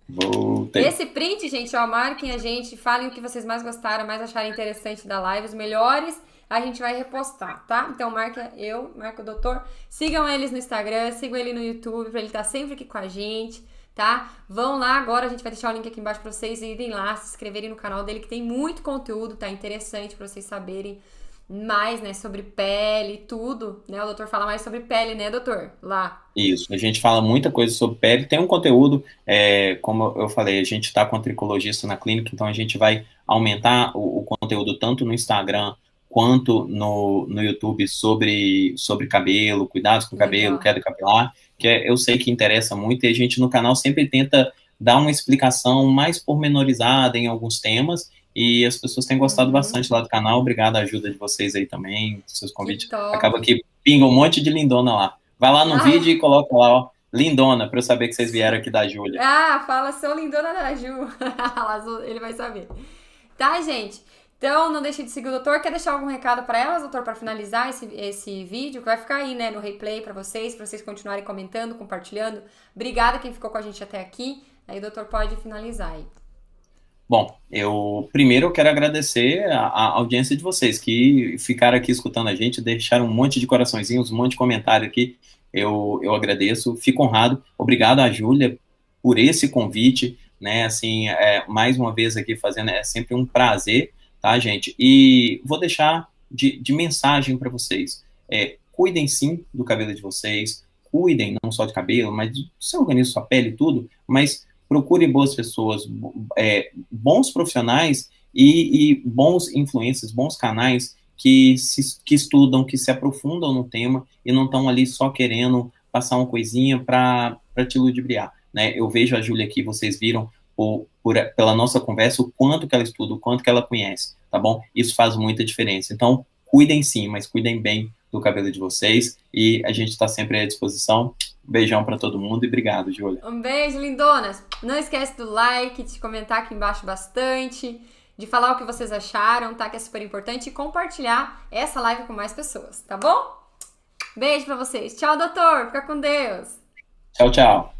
Voltei. Esse print, gente, ó, marquem a gente, falem o que vocês mais gostaram, mais acharem interessante da live, os melhores, a gente vai repostar, tá? Então marca marca o doutor, sigam eles no Instagram, sigam ele no YouTube, pra ele estar sempre aqui com a gente, tá? Vão lá agora, a gente vai deixar o link aqui embaixo pra vocês irem lá, se inscreverem no canal dele, que tem muito conteúdo, tá? Interessante pra vocês saberem mais, né, sobre pele e tudo, né? O doutor fala mais sobre pele, né, doutor? Lá. Isso, a gente fala muita coisa sobre pele, tem um conteúdo, como eu falei, a gente está com a tricologista na clínica, então a gente vai aumentar o conteúdo tanto no Instagram quanto no YouTube sobre cabelo, cuidados com cabelo, Legal. queda capilar, que eu sei que interessa muito e a gente no canal sempre tenta dar uma explicação mais pormenorizada em alguns temas e as pessoas têm gostado bastante lá do canal, obrigado à ajuda de vocês aí também, seus convites, acaba que pinga um monte de lindona lá. Vai lá no vídeo e coloca lá, ó, lindona, pra eu saber que vocês vieram aqui da Júlia. Fala, sou lindona da Ju. Ele vai saber. Tá, gente? Então, não deixe de seguir o doutor. Quer deixar algum recado pra elas, doutor, pra finalizar esse vídeo? Que vai ficar aí, né, no replay pra vocês continuarem comentando, compartilhando. Obrigada quem ficou com a gente até aqui. Aí o doutor pode finalizar aí. Bom, primeiro eu quero agradecer a audiência de vocês que ficaram aqui escutando a gente, deixaram um monte de coraçõezinhos, um monte de comentário aqui, eu agradeço, fico honrado, obrigado a Júlia por esse convite, né, assim, mais uma vez aqui fazendo, é sempre um prazer, tá, gente, e vou deixar de mensagem para vocês, cuidem sim do cabelo de vocês, cuidem não só de cabelo, mas do seu organismo, sua pele e tudo, mas procure boas pessoas, bons profissionais e bons influencers, bons canais que estudam, que se aprofundam no tema e não estão ali só querendo passar uma coisinha para te ludibriar, né? Eu vejo a Júlia aqui, vocês viram pela nossa conversa o quanto que ela estuda, o quanto que ela conhece, tá bom? Isso faz muita diferença. Então, cuidem sim, mas cuidem bem do cabelo de vocês e a gente está sempre à disposição. Beijão para todo mundo e obrigado, Júlia. Um beijo, lindonas. Não esquece do like, de comentar aqui embaixo bastante, de falar o que vocês acharam, tá? Que é super importante e compartilhar essa live com mais pessoas, tá bom? Beijo pra vocês. Tchau, doutor. Fica com Deus. Tchau, tchau.